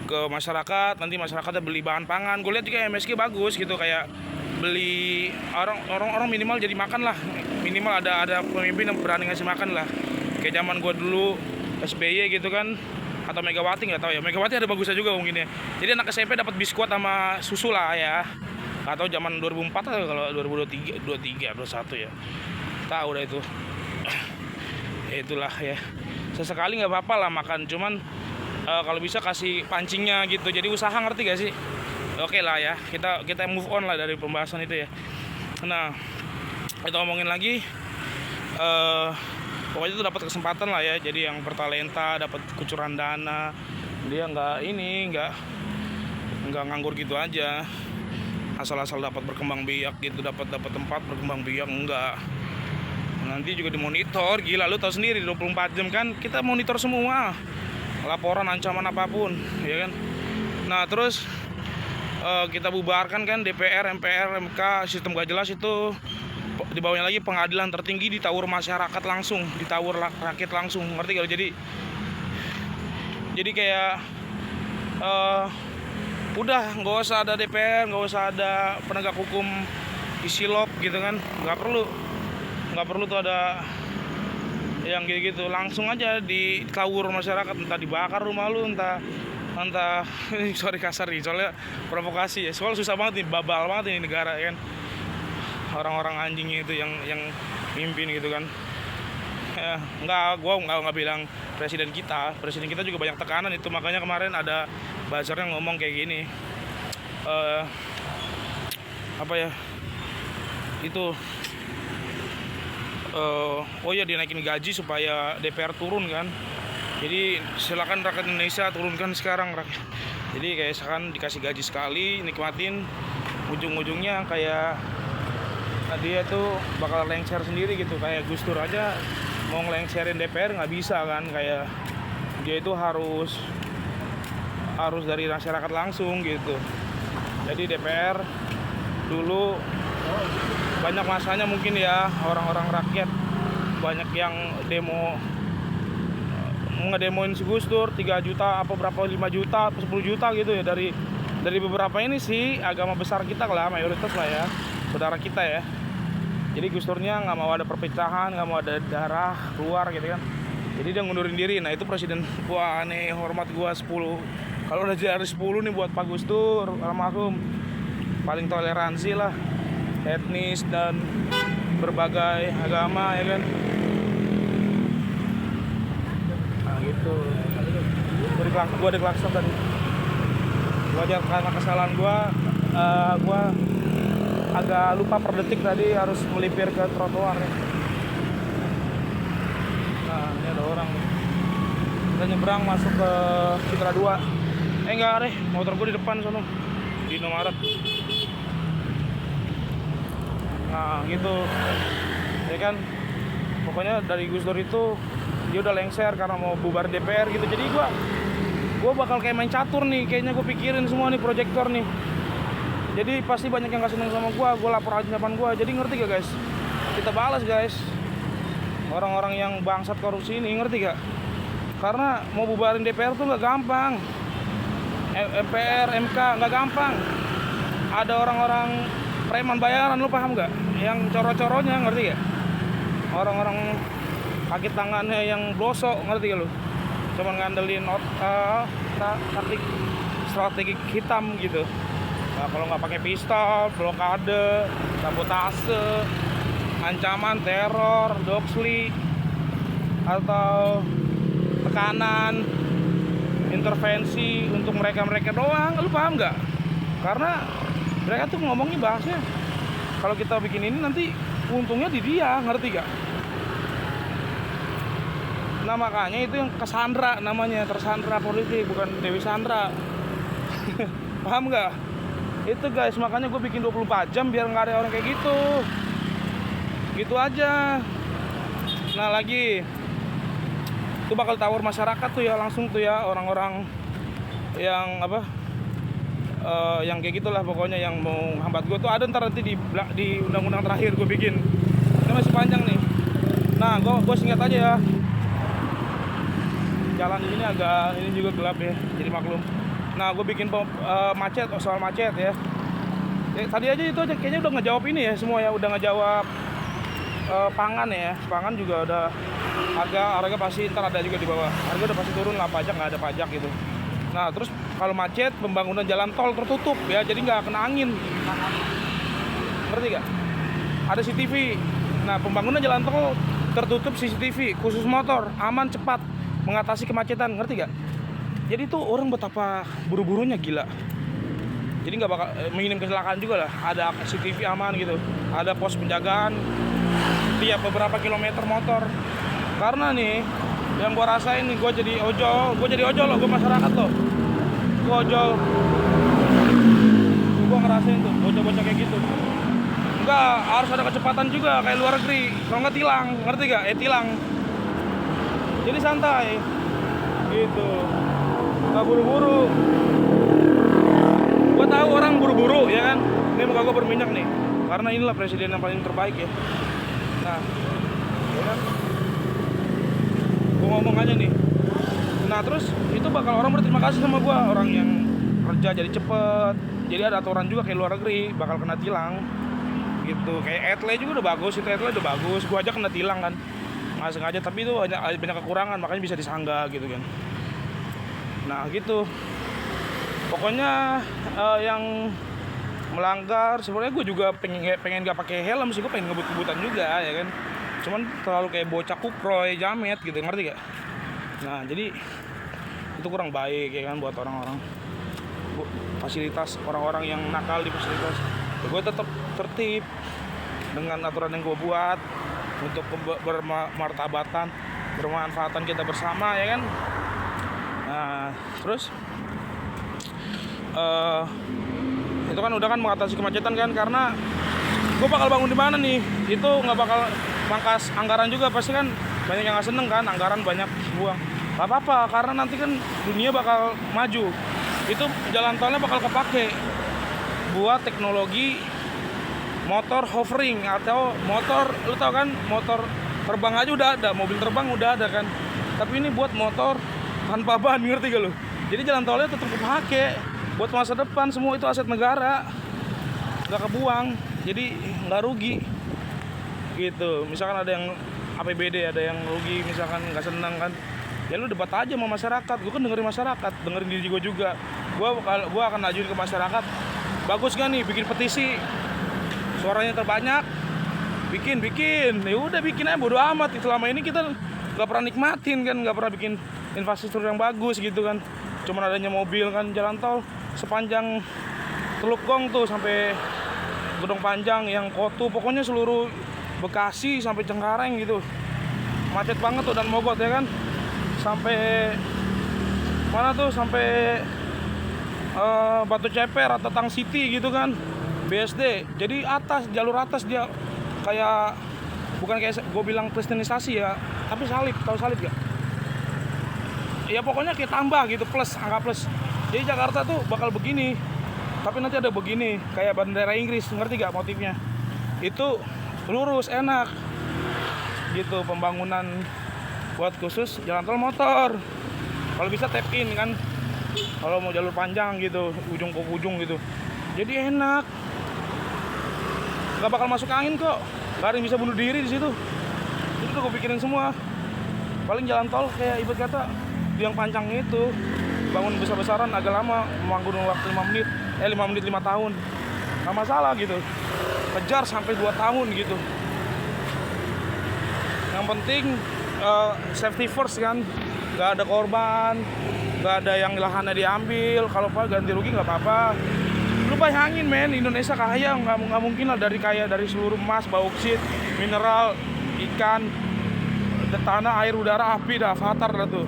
ke masyarakat, nanti masyarakatnya beli bahan pangan. Gue lihat juga MSG bagus gitu, kayak beli orang minimal jadi makan lah, minimal ada pemimpin yang berani ngasih makan lah, kayak zaman gue dulu SBY gitu kan, atau Megawati, nggak tahu ya, Megawati ada bagusnya juga mungkin ya. Jadi anak SMP dapat biskuit sama susu lah ya, atau zaman 2004 atau kalau 2023 21 ya, tahu dah itu. Itulah ya, sesekali nggak apa-apa lah makan, cuman kalau bisa kasih pancingnya gitu, jadi usaha, ngerti gak sih? Oke lah ya, kita move on lah dari pembahasan itu ya. Nah, kita ngomongin lagi, pokoknya itu dapat kesempatan lah ya, jadi yang bertalenta dapat kucuran dana, dia nggak nganggur gitu aja, asal-asal dapat berkembang biak gitu, dapat tempat berkembang biak, enggak. Nanti juga dimonitor, gila lu tahu sendiri 24 jam kan kita monitor semua, laporan ancaman apapun ya kan. Nah terus kita bubarkan kan DPR, MPR, MK, sistem gak jelas itu. Di bawahnya lagi pengadilan tertinggi, ditawur masyarakat langsung, ditawur rakyat langsung, ngerti gak? Jadi kayak udah nggak usah ada DPR, nggak usah ada penegak hukum isilop gitu kan, nggak perlu tuh ada yang gitu, langsung aja ditawur masyarakat, entah dibakar rumah lu, entah sorry kasar nih, soalnya provokasi ya, soalnya susah banget nih, babal banget ini negara ya kan, orang-orang anjing itu yang mimpin gitu kan. Ya, gua nggak bilang presiden kita juga banyak tekanan itu, makanya kemarin ada buzzer yang ngomong kayak gini, eh, apa ya itu oh ya dinaikin gaji supaya DPR turun kan. Jadi silakan rakyat Indonesia turunkan sekarang rakyat. Jadi kayak misalkan dikasih gaji sekali, nikmatin, ujung-ujungnya kayak dia tuh bakal lengser sendiri gitu. Kayak Gus Dur aja mau ngelengserin DPR nggak bisa kan, kayak dia itu harus dari masyarakat langsung gitu. Jadi DPR dulu banyak masanya mungkin ya, orang-orang rakyat banyak yang demo, ngedemoin si Gus Dur 3 juta apa berapa, 5 juta atau 10 juta gitu ya, dari beberapa ini sih agama besar kita lah, mayoritas lah ya, saudara kita ya. Jadi Gus Durnya nggak mau ada perpecahan, nggak mau ada darah keluar gitu kan. Jadi dia ngundurin diri. Nah itu presiden gua aneh, hormat gua 10. Kalau udah jadi 10 nih buat Pak Gus Dur almarhum, paling toleransi lah, etnis dan berbagai agama ya kan. Nah gitu. Gua diklakson tadi. Wajar karena kesalahan gua agak lupa per detik tadi harus melipir ke trotoar ya. Nah ini ada orang nih. Kita nyebrang masuk ke Citra 2. Enggak deh, motor gue di depan sono di Indomaret. Nah gitu ya kan. Pokoknya dari Gus Dur itu dia udah lengser karena mau bubar DPR gitu. Jadi gue bakal kayak main catur nih, kayaknya gue pikirin semua nih, proyektor nih. Jadi pasti banyak yang gak seneng sama gue lapor aja depan gue. Jadi ngerti gak guys? Kita balas guys orang-orang yang bangsat korupsi ini, ngerti gak? Karena mau bubarin DPR tuh gak gampang, MPR, MK gak gampang. Ada orang-orang preman bayaran, lo paham gak? Yang coro-coronya, ngerti gak? Orang-orang kaki tangannya yang blosok, ngerti gak lo? Cuman ngandelin strategi hitam gitu. Nah, kalau nggak pakai pistol, blokade, sabotase, ancaman, teror, doxli, atau tekanan, intervensi untuk mereka doang, lu paham nggak? Karena mereka tuh ngomongnya bahasnya, kalau kita bikin ini nanti untungnya di dia, ngerti gak? Nah makanya itu yang Cassandra namanya, tersandra politik, bukan Dewi Sandra. Paham nggak? Itu guys, makanya gue bikin 24 jam biar nggak ada orang kayak gitu. Gitu aja. Nah lagi itu bakal tawar masyarakat tuh ya, langsung tuh ya, orang-orang yang apa yang kayak gitulah pokoknya, yang mau hambat gue tuh ada ntar nanti di undang-undang terakhir gue bikin. Ini masih panjang nih. Nah gue singkat aja ya. Jalan di sini agak ini juga gelap ya, jadi maklum. Nah, gue bikin macet, soal macet ya. Tadi aja itu aja kayaknya udah ngejawab ini ya semua ya, udah ngejawab pangan ya. Pangan juga udah harga pasti ntar ada juga di bawah. Harga udah pasti turun lah, pajak nggak ada pajak gitu. Nah, terus kalau macet, pembangunan jalan tol tertutup ya, jadi nggak kena angin. Ngerti gak? Ada CCTV. Nah, pembangunan jalan tol tertutup CCTV, khusus motor, aman, cepat, mengatasi kemacetan, ngerti gak? Jadi tuh orang betapa buru-burunya, gila. Jadi nggak bakal minim kecelakaan juga lah. Ada CCTV aman gitu, ada pos penjagaan tiap beberapa kilometer motor. Karena nih yang gua rasain nih, gua jadi ojol loh, gua masyarakat loh. Gua ojol. Gua ngerasain tuh bocah-bocah kayak gitu. Enggak, harus ada kecepatan juga kayak luar negeri. Kalau nggak tilang, ngerti gak? Tilang. Jadi santai gitu. Gak buru-buru. Gue tahu orang buru-buru ya kan. Ini muka gue berminyak nih, karena inilah presiden yang paling terbaik ya. Nah, ya kan? Gue ngomong aja nih. Nah terus itu bakal orang berterima kasih sama gue, orang yang kerja jadi cepet. Jadi ada aturan juga kayak luar negeri, bakal kena tilang gitu. Kayak Etle juga udah bagus, itu Etle udah bagus. Gue aja kena tilang kan, nggak sengaja, tapi itu banyak kekurangan, makanya bisa disanggah gitu kan. Nah gitu, pokoknya yang melanggar, sebenarnya gue juga pengen gak pakai helm sih, gue pengen ngebut-ngebutan juga ya kan. Cuman terlalu kayak bocah kukroy, jamet gitu, ngerti gak? Nah jadi itu kurang baik ya kan buat orang-orang. fasilitas orang-orang yang nakal di fasilitas. Gue tetap tertib dengan aturan yang gue buat untuk bermartabatan, bermanfaatan kita bersama, ya kan. Nah, terus itu kan udah kan mengatasi kemacetan kan, karena gue bakal bangun di mana nih, itu nggak bakal mangkas anggaran juga, pasti kan banyak yang nggak seneng kan, anggaran banyak buang. Gak apa-apa, karena nanti kan dunia bakal maju, itu jalan tolnya bakal kepake buat teknologi motor hovering atau motor, lu tau kan, motor terbang aja udah ada, mobil terbang udah ada kan, tapi ini buat motor tanpa ban, ngerti gak lu? Jadi jalan tolnya tetap kepake buat masa depan, semua itu aset negara, nggak kebuang, jadi nggak rugi gitu. Misalkan ada yang APBD, ada yang rugi, misalkan nggak senang kan, ya lu debat aja sama masyarakat. Gue kan dengerin masyarakat, dengerin diri gue juga. Gue akan ajuin ke masyarakat, bagus gak nih bikin petisi, suaranya terbanyak, bikin ya udah bikin aja, bodo amat. Selama ini kita nggak pernah nikmatin kan, nggak pernah bikin infrastruktur yang bagus gitu kan, cuman adanya mobil kan. Jalan tol sepanjang Teluk Gong tuh sampai Gedong Panjang, yang Kotu, pokoknya seluruh Bekasi sampai Cengkareng gitu, macet banget tuh, dan Mogot ya kan, sampai mana tuh, sampai Batu Ceper atau Tang City gitu kan, BSD. Jadi atas, jalur atas dia kayak, bukan kayak gue bilang kristenisasi ya, tapi salib, tahu salib gak? Ya pokoknya kayak tambah gitu, plus, angka plus. Jadi Jakarta tuh bakal begini, tapi nanti ada begini, kayak bendera Inggris, ngerti gak motifnya? Itu lurus, enak gitu, pembangunan buat khusus jalan tol motor. Kalau bisa tap in kan, kalau mau jalur panjang gitu, ujung ke ujung gitu, jadi enak, nggak bakal masuk angin kok, nggak ada yang bisa bunuh diri di situ. Itu tuh gue pikirin semua. Paling jalan tol kayak ibarat kata yang panjang itu, bangun besar-besaran agak lama, menganggur waktu 5 menit, 5 menit 5 tahun, nggak masalah gitu. Kejar sampai 2 tahun gitu. Yang penting safety first kan, nggak ada korban, nggak ada yang lahannya diambil. Kalau apa ganti rugi nggak apa-apa. Lu bayangin men, Indonesia kaya, nggak mungkin lah dari kaya dari seluruh emas, bauksit, mineral, ikan, tanah, air, udara, api, dah avatar dah tuh.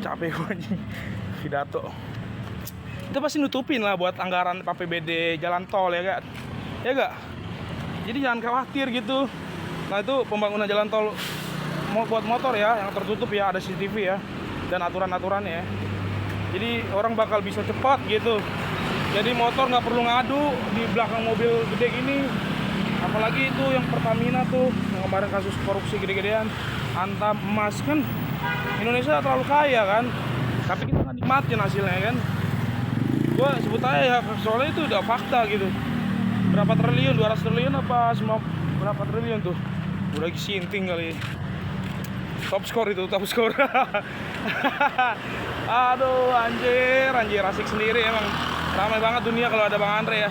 Capek gue anjing pidato. Kita pasti nutupin lah buat anggaran APBD jalan tol ya gak? Ya gak? Jadi jangan khawatir gitu. Nah itu pembangunan jalan tol buat motor ya, yang tertutup ya, ada CCTV ya, dan aturan-aturannya ya. Jadi orang bakal bisa cepat gitu. Jadi motor nggak perlu ngadu di belakang mobil gede gini. Apalagi itu yang Pertamina tuh, yang kemarin kasus korupsi gede-gedean, Antam emas kan. Indonesia terlalu kaya kan, tapi kita nggak nikmatin hasilnya kan. Gua sebut aja ya, soalnya itu udah fakta gitu. Berapa triliun, 200 triliun apa semua, berapa triliun tuh, udah sinting kali. Top skor itu, top skor. Aduh anjir asik sendiri emang. Ramai banget dunia kalau ada Bang Andre ya.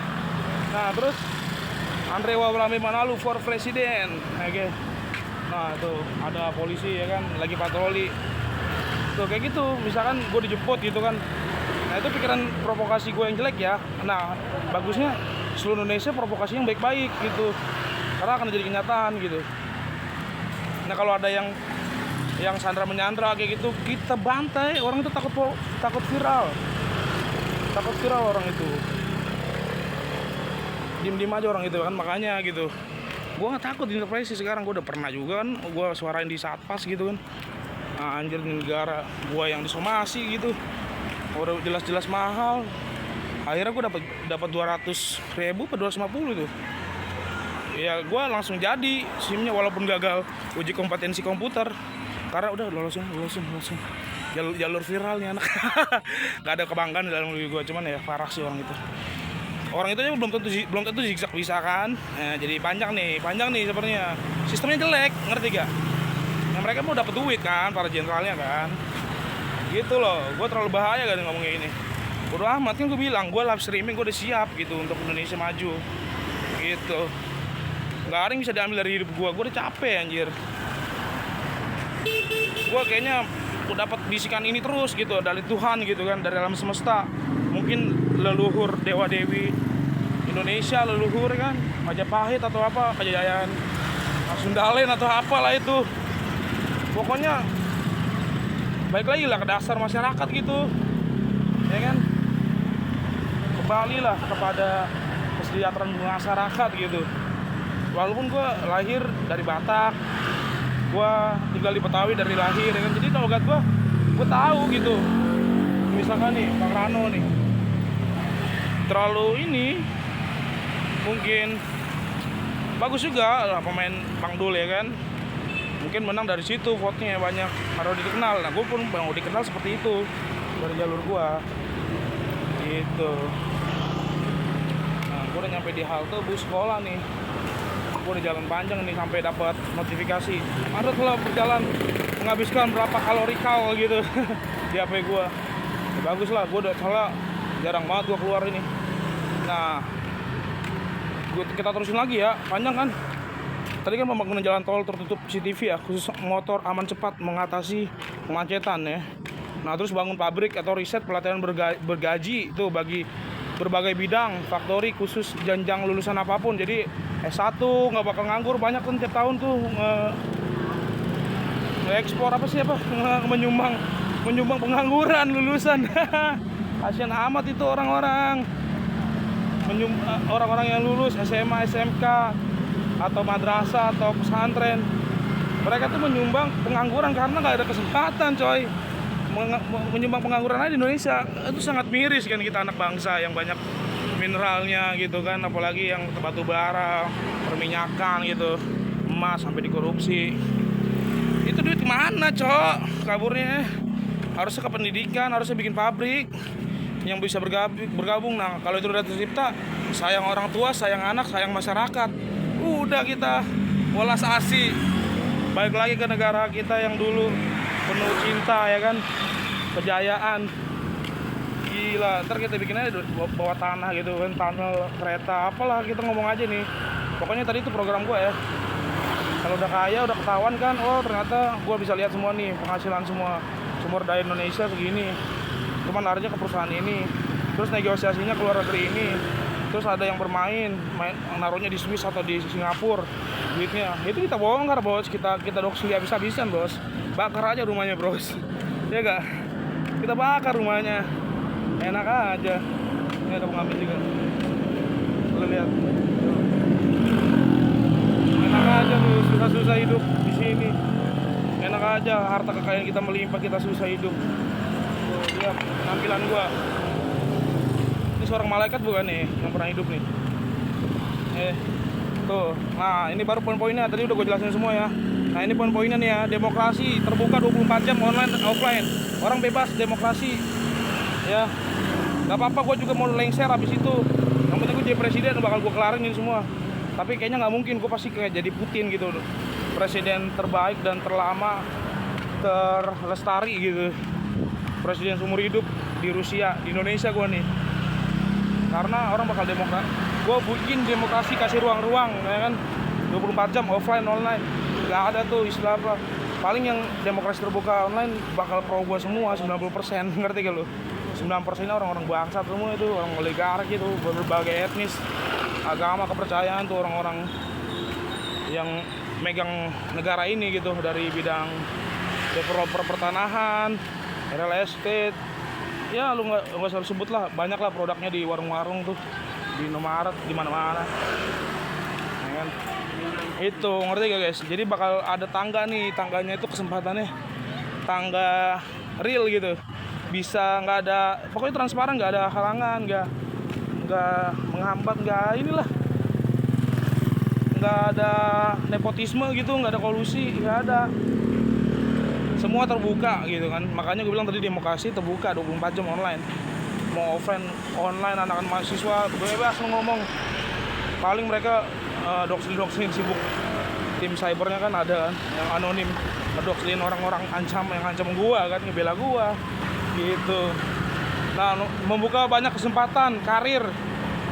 Nah terus Andre Wablame Manalu for Presiden. Oke. Nah tuh ada polisi ya kan, lagi patroli. Tuh kayak gitu, misalkan gue dijemput gitu kan. Nah itu pikiran provokasi gue yang jelek ya. Nah bagusnya seluruh Indonesia provokasi yang baik-baik gitu, karena akan jadi kenyataan gitu. Nah kalau ada yang sandra menyandra kayak gitu, kita bantai. Orang itu takut viral orang itu. Diem aja orang itu kan, makanya gitu. Gue nggak takut intervensi sekarang. Gue udah pernah juga kan, gue suarain di Satpas gitu kan. Nah, anjir di negara gue yang disomasi gitu, udah jelas-jelas mahal. Akhirnya gue dapat 200.000 atau 250 tuh. Ya gue langsung jadi SIM-nya walaupun gagal uji kompetensi komputer. Karena udah lolosin. Jalur viral nih anak. Gak ada kebanggaan dalam diri gue, cuman ya parah sih orang itu. Orang itu aja belum tentu zigzag bisa kan. Nah, jadi panjang nih sebenarnya. Sistemnya jelek, ngerti gak? Nah, mereka mau dapat duit kan, para jenderalnya kan. Gitu loh, gue terlalu bahaya kan ngomong kayak gini. Bodo amat kan gue bilang, gue live streaming, gue udah siap gitu untuk Indonesia maju. Gitu. Gak ada yang bisa diambil dari hidup gue udah capek anjir. Gue kayaknya aku dapat bisikan ini terus gitu dari Tuhan gitu kan, dari alam semesta. Mungkin leluhur dewa dewi Indonesia, leluhur kan Majapahit atau apa, Kejayaan Sundalen atau apalah itu. Pokoknya baik lagi lah ke dasar masyarakat gitu, ya kan. Kembalilah kepada kesejahteraan masyarakat gitu. Walaupun gue lahir dari Batak, gue tinggal di Betawi dari lahir, ya kan. Jadi logat gue tahu gitu. Misalkan nih Bang Rano nih terlalu ini, mungkin bagus juga lah pemain Bang Dul, ya kan. Mungkin menang dari situ, vote-nya banyak, baru dikenal. Nah gue pun baru dikenal seperti itu dari jalur gue gitu. Nah gue udah nyampe di halte bus sekolah nih. Gue udah jalan panjang nih sampai dapat notifikasi ada telah berjalan menghabiskan berapa kalori kal gitu di HP gue. Ya, bagus lah, gue udah salah, jarang banget gue keluar ini. Nah kita terusin lagi ya, panjang kan. Tadi kan pembangunan jalan tol tertutup CCTV ya, khusus motor aman cepat mengatasi kemacetan ya. Nah terus bangun pabrik atau riset pelatihan bergaji itu bagi berbagai bidang, faktori khusus jenjang lulusan apapun. Jadi S1 nggak bakal nganggur, banyak kan tiap tahun tuh ekspor apa sih apa menyumbang pengangguran lulusan. Kasian amat itu orang-orang yang lulus SMA, SMK atau madrasah atau pesantren. Mereka tuh menyumbang pengangguran karena nggak ada kesempatan, coy. Menyumbang pengangguran aja di Indonesia itu sangat miris kan, kita anak bangsa yang banyak mineralnya gitu kan, apalagi yang batu bara, perminyakan gitu, emas sampai dikorupsi. Itu duit mana, cok? Kaburnya harusnya ke pendidikan, harusnya bikin pabrik yang bisa bergabung. Nah kalau itu udah tercipta, sayang orang tua, sayang anak, sayang masyarakat, udah kita welas asih balik lagi ke negara kita yang dulu penuh cinta, ya kan, kejayaan. Gila, ntar kita bikin aja bawah tanah gitu kan, tunnel kereta, apalah kita ngomong aja nih. Pokoknya tadi itu program gue ya. Kalau udah kaya, udah ketahuan kan, oh ternyata gue bisa lihat semua nih penghasilan semua sumber daya Indonesia segini, cuman larinya ke perusahaan ini, terus negosiasinya ke luar negeri ini, terus ada yang naruhnya di Swiss atau di Singapura duitnya. Itu kita bongkar, bos. Kita doksi habis-habisan, bos. Bakar aja rumahnya, bros. Ya gak? Kita bakar rumahnya, enak aja. Ini ada pengamen juga, lo lihat. Enak aja tuh, susah-susah hidup di sini. Enak aja, harta kekayaan kita melimpah, kita susah hidup. Tuh, lihat tampilan gua. Ini seorang malaikat bukan nih yang pernah hidup nih. Tuh. Nah, ini baru poin-poinnya, tadi udah gue jelasin semua ya. Nah, ini poin-poinnya nih ya. Demokrasi terbuka 24 jam, online offline. Orang bebas, demokrasi. Ya. Gak apa-apa, gue juga mau lengser habis itu. Yang penting gue jadi presiden, bakal gue kelarin ini semua. Tapi kayaknya nggak mungkin, gue pasti kayak jadi Putin gitu, presiden terbaik dan terlama, terlestari gitu, presiden seumur hidup di Rusia, di Indonesia gue nih. Karena orang bakal gue bikin demokrasi, kasih ruang-ruang, ya kan, 24 jam offline online, nggak ada tuh istilah apa. Paling yang demokrasi terbuka online bakal pro gue semua 90%, ngerti gak lo? 90%-nya orang-orang bangsa semua itu, orang oligarki itu, berbagai etnis, agama, kepercayaan tuh, orang-orang yang megang negara ini gitu, dari bidang developer pertanahan, real estate, ya lu nggak usah sebut lah, banyak lah produknya di warung-warung tuh, di Indomaret, di mana-mana, ya kan? Itu ngerti gak guys? Jadi bakal ada tangga nih, tangganya itu kesempatannya tangga real gitu, bisa nggak ada, pokoknya transparan, nggak ada halangan, nggak menghambat, nggak ada nepotisme gitu, nggak ada kolusi, nggak ada, semua terbuka gitu kan. Makanya gue bilang tadi demokrasi terbuka 24 jam online, mau offline online, anak-anak mahasiswa bebas ngomong. Paling mereka doxing sibuk, tim cybernya kan ada kan, yang anonim ngedoxin orang-orang, yang ancam gua kan, ngebela gua gitu. Nah, membuka banyak kesempatan karir,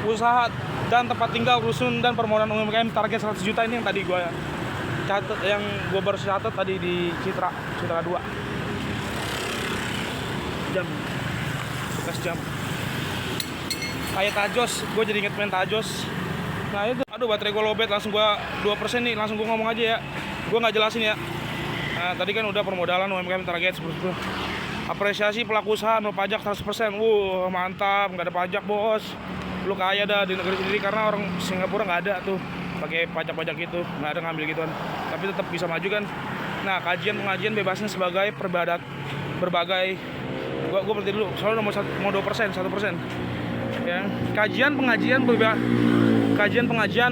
usaha, dan tempat tinggal, rusun, dan permohonan UMKM target 100 juta ini yang tadi gue catat, yang gue baru catat tadi di Citra 2. jam, bekas jam. Kayak Tajos, gue jadi inget main Tajos. Nah itu, aduh baterai gue lowbat, langsung gue 2% nih, langsung gue ngomong aja ya. Gue nggak jelasin ya. Nah tadi kan udah permodalan UMKM target seperti itu. Apresiasi pelaku usaha no pajak 100%. Mantap, nggak ada pajak bos. Lu kaya dah di negeri sendiri, karena orang Singapura nggak ada tuh pakai pajak-pajak gitu, nggak ada ngambil gituan. Tapi tetap bisa maju kan. Nah kajian pengajian bebasnya sebagai berbagai. Gue berarti dulu, soalnya mau 2%, 1%. Ya, kajian pengajian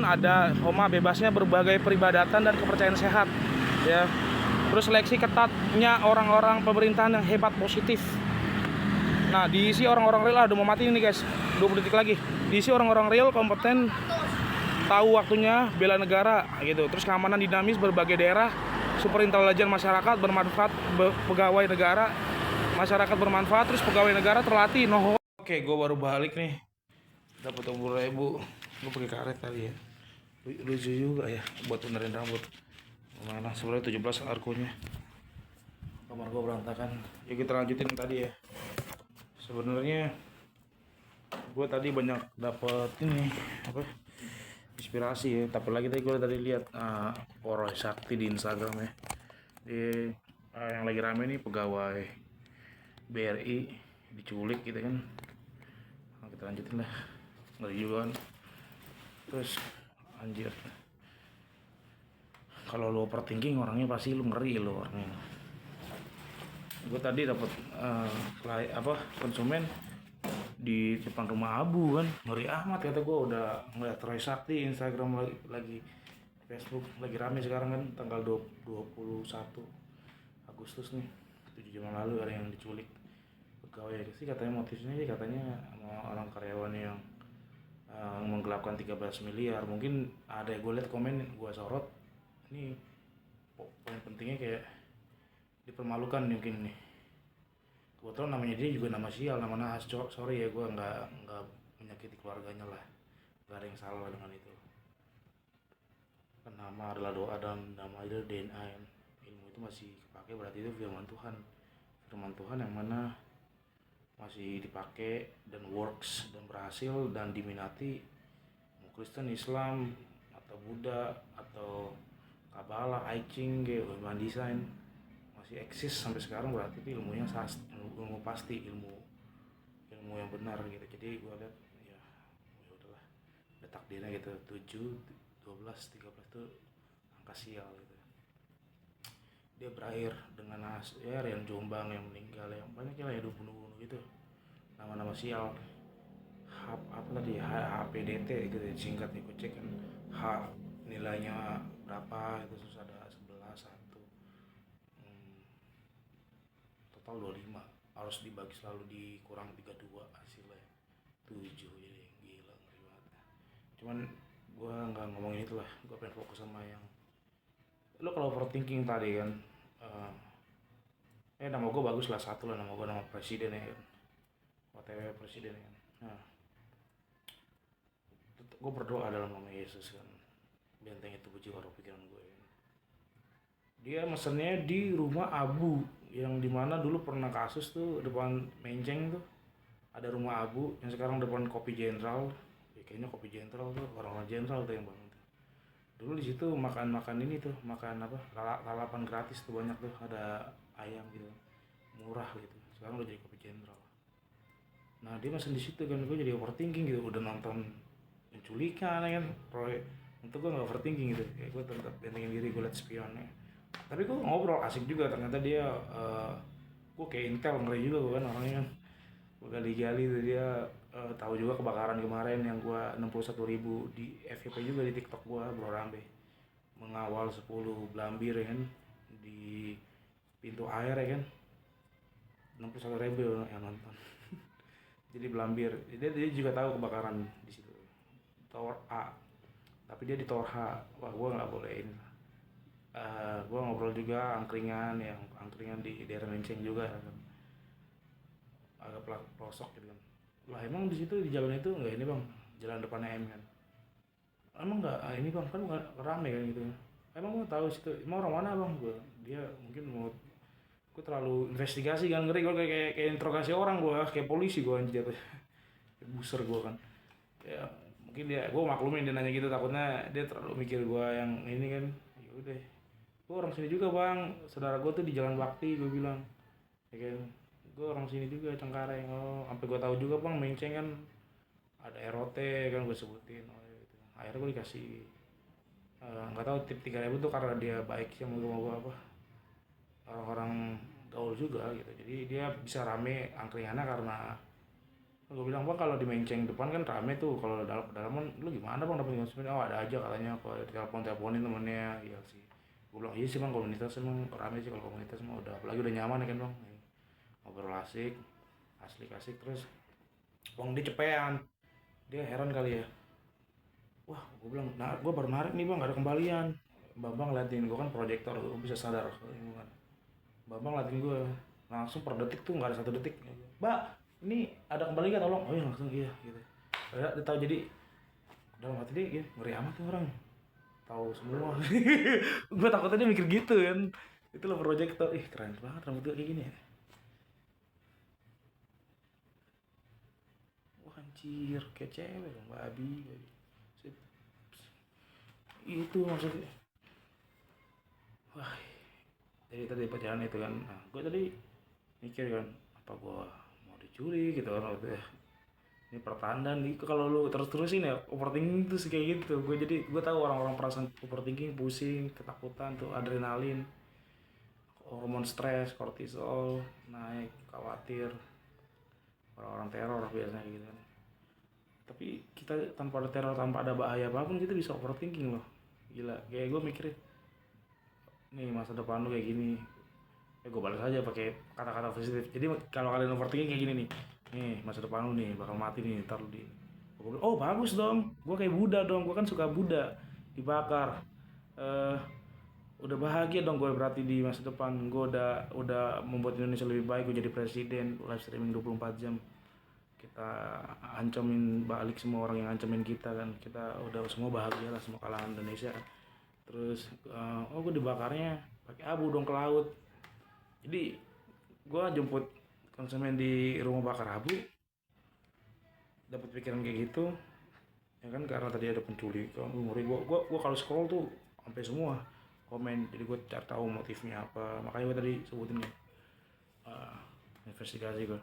ada bebasnya berbagai peribadatan dan kepercayaan sehat ya. Terus seleksi ketatnya orang-orang pemerintahan yang hebat positif. Nah diisi orang-orang real, udah mau mati ini guys, 20 detik lagi. Diisi orang-orang real kompeten, tahu waktunya, bela negara gitu. Terus keamanan dinamis berbagai daerah, super intelijen masyarakat bermanfaat, pegawai negara masyarakat bermanfaat, terus pegawai negara terlatih. Oke, gue baru balik nih, dapat 20.000. Gue pakai karet tadi ya, lucu juga ya buat benerin rambut. Mana sebenarnya 17 arkonya. Kamar gue berantakan. Ya kita lanjutin tadi ya. Sebenarnya gue tadi banyak dapet ini apa, inspirasi ya. Tapi lagi tadi gue lihat Poroy Sakti di Instagram ya. Yang lagi rame nih pegawai BRI diculik gitu kan. Nah, kita lanjutin lah, ngeri juga kan. Terus anjir, kalau lo overthinking orangnya pasti lo ngeri lo orangnya. Gue tadi dapat konsumen di depan rumah Abu kan, ngeri amat kata gue. Udah ngeliat Roy Sakti Instagram lagi Facebook lagi rame sekarang kan, tanggal 21 Agustus nih, 7 jam lalu ada yang diculik pegawai sih. Katanya motifnya sih katanya orang karyawan yang menggelapkan 13 miliar. Mungkin ada yang gue liat komen, gue sorot. Ini poin pentingnya kayak dipermalukan mungkin nih. Kebetulan namanya dia juga nama sial, nama nahas. Sorry ya, gue nggak menyakiti keluarganya lah. Gak ada yang salah dengan itu. Kan nama adalah doa dan nama itu DNA kan. Ilmu itu masih dipakai, berarti itu firman Tuhan. Firman Tuhan yang mana masih dipakai dan works dan berhasil dan diminati. Mau Kristen, Islam atau Buddha atau Kabbalah, I Ching, Human Design masih eksis sampai sekarang, berarti itu ilmunya ilmu pasti, ilmu yang benar gitu. Jadi gue lihat ya udahlah, udah takdirnya gitu. 7, 12, 13 itu angka sial gitu. Dia berakhir dengan Rian Jombang yang meninggal, yang banyak lah ya bunuh gitu, nama-nama sial. Apa tadi HPDT gitu ya, singkat nih gue cek kan. H nilainya berapa itu, terus ada 11 1 total 25, harus dibagi selalu dikurang 32 hasilnya 7. Jadi gila, ngeri banget. Cuman gue nggak ngomongin itu lah, gue pengen fokus sama yang lo kalau overthinking tadi kan. Nama gue bagus lah, satu lah, nama gue nama presiden ya kan, OTW presiden ya kan. Nah gue berdoa dalam nama Yesus kan, benteng itu jiwa roh pikiran gue kan. Dia mesennya di rumah Abu, yang dimana dulu pernah kasus tuh depan Menceng tuh ada rumah Abu, yang sekarang depan Kopi Jenderal ya, kayaknya Kopi Jenderal tuh orang-orang jenderal tuh yang bangun tuh. Dulu di situ makan ini tuh, makan apa, lalapan gratis tuh banyak tuh, ada ayam gitu murah gitu. Sekarang udah jadi Kopi Jenderal. Nah dia mesen di situ kan, gue jadi overthinking gitu. Udah nonton penculikan ya kan, Roy, untuk gue nggak overthinking gitu. Kayak gue tetap bentengin diri, gue liat spionnya. Tapi gue ngobrol asik juga, ternyata dia gue kayak intel, ngeri juga gue kan orangnya kan. Gue gali-gali tuh dia tahu juga kebakaran kemarin yang gue 61.000 di FYP juga di TikTok gue, Bro Rambe mengawal 10 blambir ya kan di pintu air ya kan, 61.000 yang nonton. Jadi blambir, dia juga tahu kebakaran di situ tower A, tapi dia di tower H. Wah gue nggak bolehin. Gue ngobrol juga angkringan di daerah Menceng juga kan, agak pelosok gitu kan. Lah emang di situ di jalan itu nggak ini bang, jalan depannya M kan, emang nggak ini bang, kan rame kan gitu. Emang gue tahu situ, emang orang mana bang? Dia mungkin mau gue terlalu investigasi kan, ngeri gue kayak interogasi orang, gue kayak polisi gue anjir jatuh. Kayak buser gue kan ya, mungkin gue maklumin dia nanya gitu, takutnya dia terlalu mikir gue yang ini kan. Ya udah, gue orang sini juga bang, saudara gue tuh di Jalan Bakti, gue bilang ya kan, gue orang sini juga Cengkareng. Oh, sampai gue tahu juga bang Menceng kan ada ROT kan, gue sebutin. Oh, gitu. Akhirnya gue dikasih nggak tahu tip 3.000 tuh karena dia baik sih sama gue apa, orang-orang gaul juga gitu, jadi dia bisa rame angkringannya. Karena gue bilang bang kalau di Menceng depan kan rame tuh, kalau dalam pedalaman lu gimana bang dapat konsumen? Oh ada aja katanya, kalau teleponin temennya. Iya sih, gue bilang iya sih bang, komunitas emang rame sih, kalau komunitas mah udah, apalagi udah nyaman ya kan bang, ngobrol asik, asik terus bang dia cepean, dia heran kali ya. Wah gue bilang, nah gue baru narik nih bang, gak ada kembalian. Bambang ngeliatin gue kan proyektor, gue bisa sadar kan. Bambang ngeliatin gue langsung per detik tuh, nggak ada 1 detik. Mbak, ini ada kembali nggak, tolong? Oh iya langsung, iya gitu. Dia tahu, jadi dalam hati dia ya, ngeri amat tuh orang, tahu semua. Gue takutnya dia mikir gitu kan. Itu lo proyektor, ih keren banget rambut gue kayak gini ya. Wah anjir, kayak cewek dong, babi. Sip. Itu maksudnya. Wah, jadi tadi perjalanan itu kan, nah, gue tadi mikir kan, apa gue mau diculik gitu kan waktu ya. Ini pertanda nih, kalau lu terus-terusin ya overthinking tuh kayak gitu. Gue tahu orang-orang perasaan overthinking, pusing, ketakutan tuh, adrenalin, hormon stres, kortisol naik, khawatir, orang-orang teror biasanya gitu kan. Tapi kita tanpa ada teror, tanpa ada bahaya apapun, kita bisa overthinking loh. Gila, kayak gue mikirnya nih masa depan lu kayak gini, ya gue balas aja pakai kata-kata positif. Jadi kalau kalian overthinking kayak gini nih masa depan lu nih bakal mati nih ntar lu di, gue bilang oh bagus dong, gue kayak Buddha dong, gue kan suka Buddha dibakar. eh Udah bahagia dong gue berarti di masa depan. Gue udah membuat Indonesia lebih baik, gue jadi presiden, live streaming 24 jam, kita ancamin balik semua orang yang ancamin kita kan, kita udah semua bahagia lah, semua kalangan Indonesia. Terus oh gue dibakarnya pakai abu dong ke laut. Jadi gue jemput konsumen di rumah bakar abu, dapat pikiran kayak gitu ya kan, karena tadi ada penculikan. Ngeri, gue kalau scroll tuh sampai semua komen, jadi gue cari tahu motifnya apa. Makanya gue tadi sebutin ya, investigasi gue,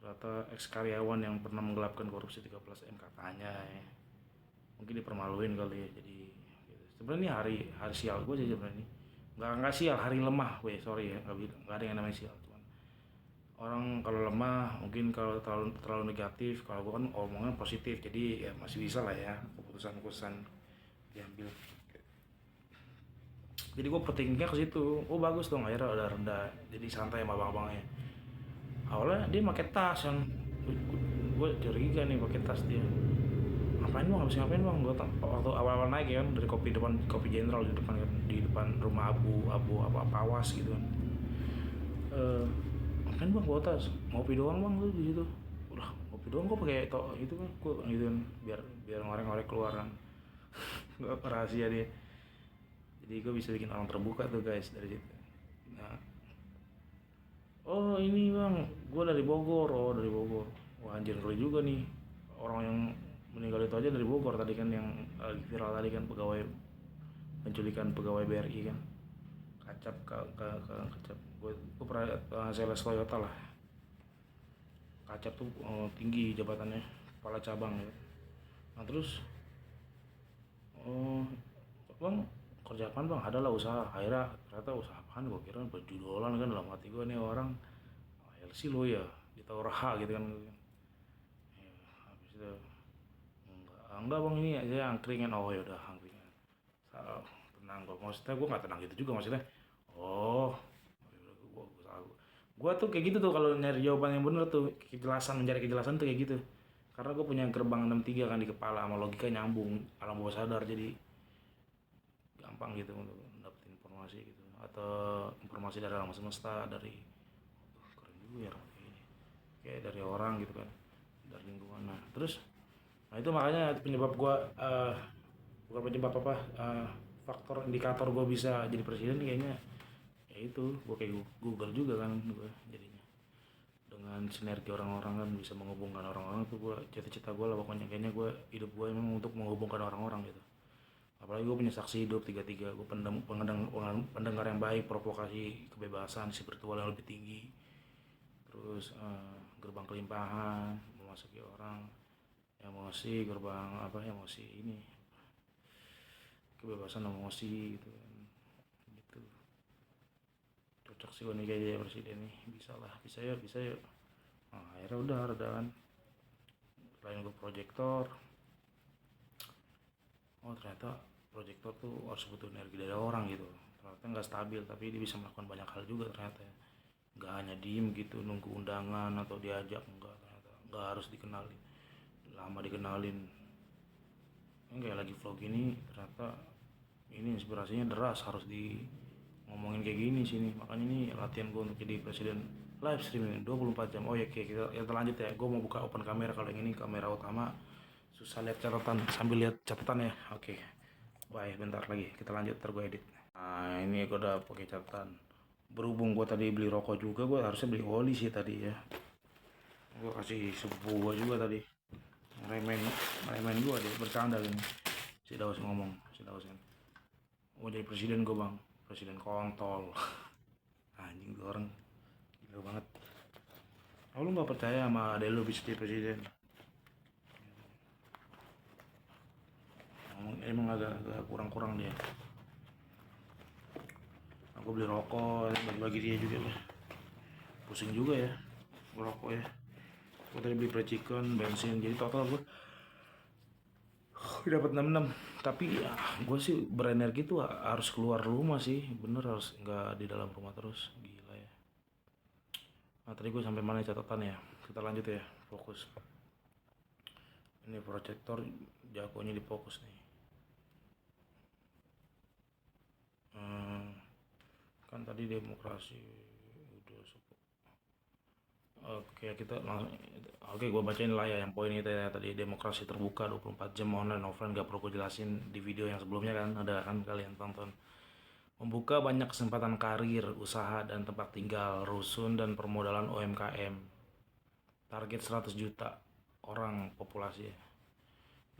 ternyata ex karyawan yang pernah menggelapkan korupsi 13M katanya ya. Mungkin dipermaluin kali ya, jadi gitu. Sebenarnya ini hari sial gue sih sebenarnya. Nggak sial, hari lemah gue, sorry ya, nggak ada yang namanya sial. Cuman orang kalau lemah, mungkin kalau terlalu negatif. Kalau gue kan omongan positif, jadi ya masih bisa lah ya keputusan diambil. Jadi gue pertingginya ke situ. Oh bagus dong, akhirnya udah rendah, jadi santai sama abang-abangnya. Awalnya dia pakai tas kan, gue curiga nih pakai tas dia. Ngapain bang, habis ngapain bang? Gue waktu awal-awal naik ya kan, dari kopi General di depan rumah abu apa awas gitu kan. Ngapain bang bawa tas? Ngopi doang bang tuh di situ. Udah ngopi doang kok pakai itu kan, gue gitu kan, biar ngorek-ngorek keluar kan. Gue rahasia dia. Jadi gue bisa bikin orang terbuka tuh guys dari situ. Nah, oh ini bang, gue dari Bogor. Oh dari Bogor. Wah anjir ngeri juga nih. Orang yang meninggal itu aja dari Bogor tadi kan, yang lagi viral tadi kan, penculikan pegawai BRI kan. Kacap kacap. Gue pernah sales Toyota lah. Kacap tuh tinggi jabatannya, kepala cabang ya. Nah terus, oh bang kerja apaan bang? Ada lah usaha. Akhirnya ternyata usaha apaan, gue kira berjudolan kan. Dalam hati gue nih orang LC lo ya, ditaruh raha gitu kan. Ya, habis itu enggak bang, ini aja angkringan. Oh ya udah angkringan. Tenang gue, maksudnya gue nggak tenang gitu juga maksudnya. Oh gue tuh kayak gitu tuh, kalau nyari jawaban yang bener tuh, mencari kejelasan tuh kayak gitu. Karena gue punya gerbang 63 kan di kepala, sama logika nyambung, alam bawah sadar, jadi gampang gitu untuk dapetin informasi gitu, atau informasi dari alam semesta, dari keren juga ya kayak dari orang gitu kan, dari lingkungan. Nah terus, nah itu makanya penyebab gue bukan penyebab apa, faktor indikator gue bisa jadi presiden kayaknya ya itu gue kayak Google juga kan gue jadinya, dengan sinergi orang-orang kan bisa menghubungkan orang-orang. Itu gue cita-cita gue lah pokoknya, kayaknya gue hidup gue emang untuk menghubungkan orang-orang gitu. Apalagi gue punya saksi hidup tiga-tiga, gue pendengar yang baik, provokasi kebebasan spiritual yang lebih tinggi, terus gerbang kelimpahan memasuki orang, emosi gerbang apa, emosi ini kebebasan emosi gitu kan, gitu. Cocok sih gue nih kayak presiden nih, bisa lah, bisa ya, bisa ya. Nah, akhirnya udah reda kan, selain gue proyektor, oh ternyata proyektor tuh harus butuh energi dari orang gitu, ternyata nggak stabil, tapi dia bisa melakukan banyak hal juga ternyata ya. Nggak hanya diem gitu nunggu undangan atau diajak, enggak, ternyata nggak harus dikenalin, lama dikenalin. Ini kayak lagi vlog ini, ternyata ini inspirasinya deras, harus di ngomongin kayak gini sini. Makanya ini latihan gue untuk jadi presiden live streaming 24 jam. Oh ya, oke, kita lanjut ya. Gue mau buka open kamera, kalau yang ini kamera utama susah lihat catatan sambil lihat catatan ya. Oke, bye, bentar lagi kita lanjut, ntar gue edit. Nah ini gue udah pakai catatan. Berhubung gue tadi beli rokok juga, gue harusnya beli oli sih tadi ya. Gue kasih sepupu gue juga tadi, remen gue deh, bercanda gini. Si Daus ngomong, si Daus kan mau jadi presiden gue bang, presiden kontol. Anjing tuh orang gila banget. Oh lu nggak percaya sama adek lu bisa jadi presiden? Emang agak kurang-kurang dia. Aku beli rokok bagi-bagi dia juga lah. Pusing juga ya rokok ya. Gue tadi beli fried chicken, bensin, jadi total gue dapat 66. Tapi ya, gue sih berenergi tuh harus keluar rumah sih, bener, harus nggak di dalam rumah terus, gila ya. Nah tadi gue sampai mana catatan ya, kita lanjut ya, fokus. Ini proyektor jagonya di fokus nih. Kan tadi demokrasi udah oke, kita langsung. Oke, gue bacain lah ya yang poin itu ya. Tadi demokrasi terbuka 24 jam online offline, gak perlu gue jelasin di video yang sebelumnya kan, ada kan kalian tonton. Membuka banyak kesempatan karir, usaha dan tempat tinggal, rusun dan permodalan UMKM. Target 100 juta orang populasi.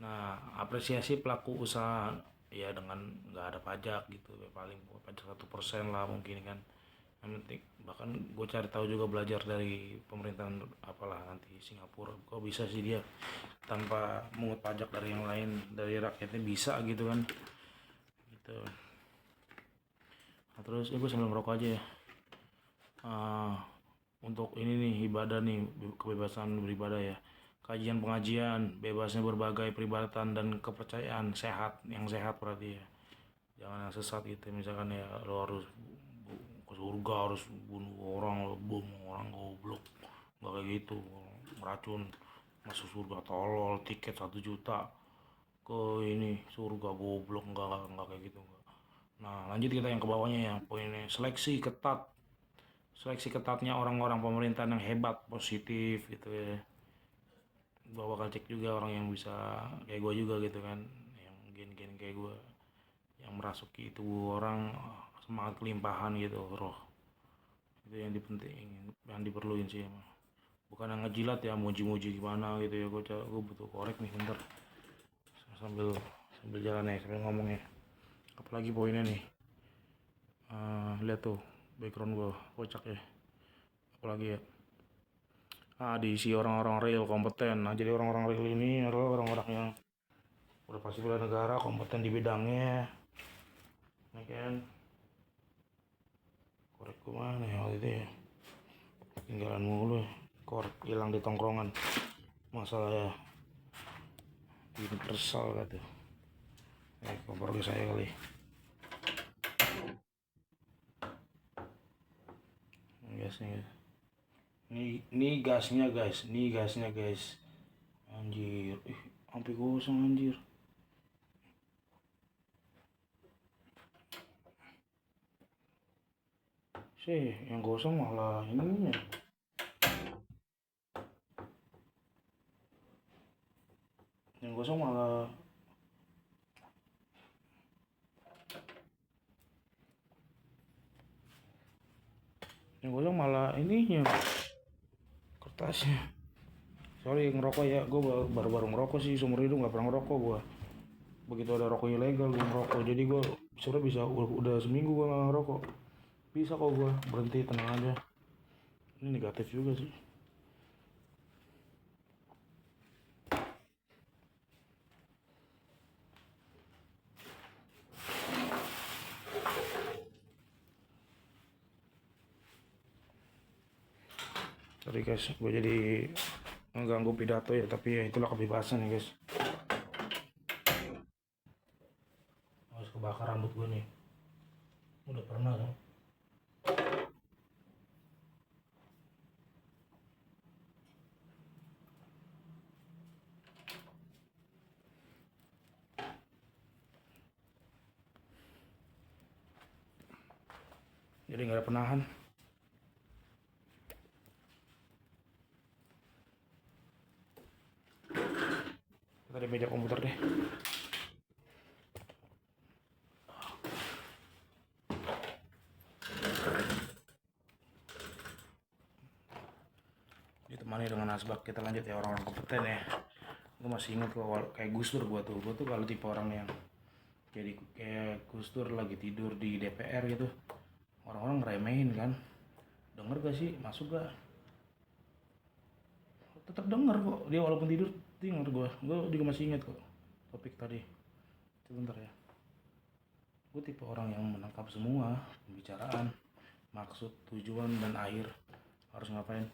Nah, apresiasi pelaku usaha ya dengan nggak ada pajak gitu, paling pajak 1% lah mungkin kan. Yang penting, bahkan gue cari tahu juga, belajar dari pemerintahan apalah nanti Singapura, kok bisa sih dia tanpa mengut pajak dari yang lain, dari rakyatnya bisa gitu kan, gitu. Nah, terus gue sambil merokok aja ya. Untuk ini nih, ibadah nih, kebebasan beribadah ya, kajian pengajian, bebasnya berbagai peribadatan dan kepercayaan, sehat, yang sehat berarti ya, jangan yang sesat gitu. Misalkan ya lo harus ke surga harus bunuh orang, lo bom orang, goblok, nggak kayak gitu. Meracun masuk surga, tolol, tiket 1 juta ke ini surga, goblok, nggak kayak gitu, nggak. Nah lanjut kita yang ke bawahnya ya, poinnya seleksi ketatnya orang-orang pemerintahan yang hebat, positif gitu ya. Gue bakal cek juga orang yang bisa kayak gue juga gitu kan, yang gen-gen kayak gue, yang merasuki itu orang semangat kelimpahan gitu, roh itu yang dipentingin, yang diperluin sih emang. Bukan yang ngejilat ya, muji-muji gimana gitu ya. Gue butuh korek nih bentar, sambil sambil jalan ya, sambil ngomong ya. Apalagi poinnya nih, lihat tuh background gue kocak ya. Apalagi ya, diisi orang-orang real kompeten. Nah jadi orang-orang real ini adalah orang-orang yang udah pasti bela negara, kompeten di bidangnya, ya kan. Korek gue mana ya waktu itu ya, tinggalan mulu ya. Korek hilang di tongkrongan, masalah ya universal gitu. Kompor ke saya kali. Gasnya, ini gasnya guys, ini gasnya guys. Anjir, sampai gosong anjir. Sih, yang gosong malah ininya. Yang gosong malah Yang gosong malah ininya, kertasnya. Sorry ngerokok ya, gue baru-baru ngerokok sih, seumur hidup nggak pernah ngerokok gue. Begitu ada rokok ilegal gue ngerokok, jadi gue sudah bisa udah seminggu gue nggak ngerokok. Bisa kok gue berhenti, tenang aja. Ini negatif juga sih. Sorry guys, gue jadi mengganggu pidato ya, tapi ya itulah kebebasan ya guys. Harus kebakar rambut gue nih, udah pernah kan. Jadi nggak ada penahan. Kita di meja komputer deh. Ditemani dengan asbak, kita lanjut ya orang-orang kompeten ya. Gue masih ingat kok kayak Gus Dur, gue tuh kalau tipe orang yang kayak Gus Dur lagi tidur di DPR gitu, orang-orang ngeremehin kan. Denger gak sih, masuk gak? Tetap denger kok dia, walaupun tidur denger gue juga masih ingat kok topik tadi. Sebentar ya, gue tipe orang yang menangkap semua pembicaraan, maksud, tujuan, dan akhir harus ngapain.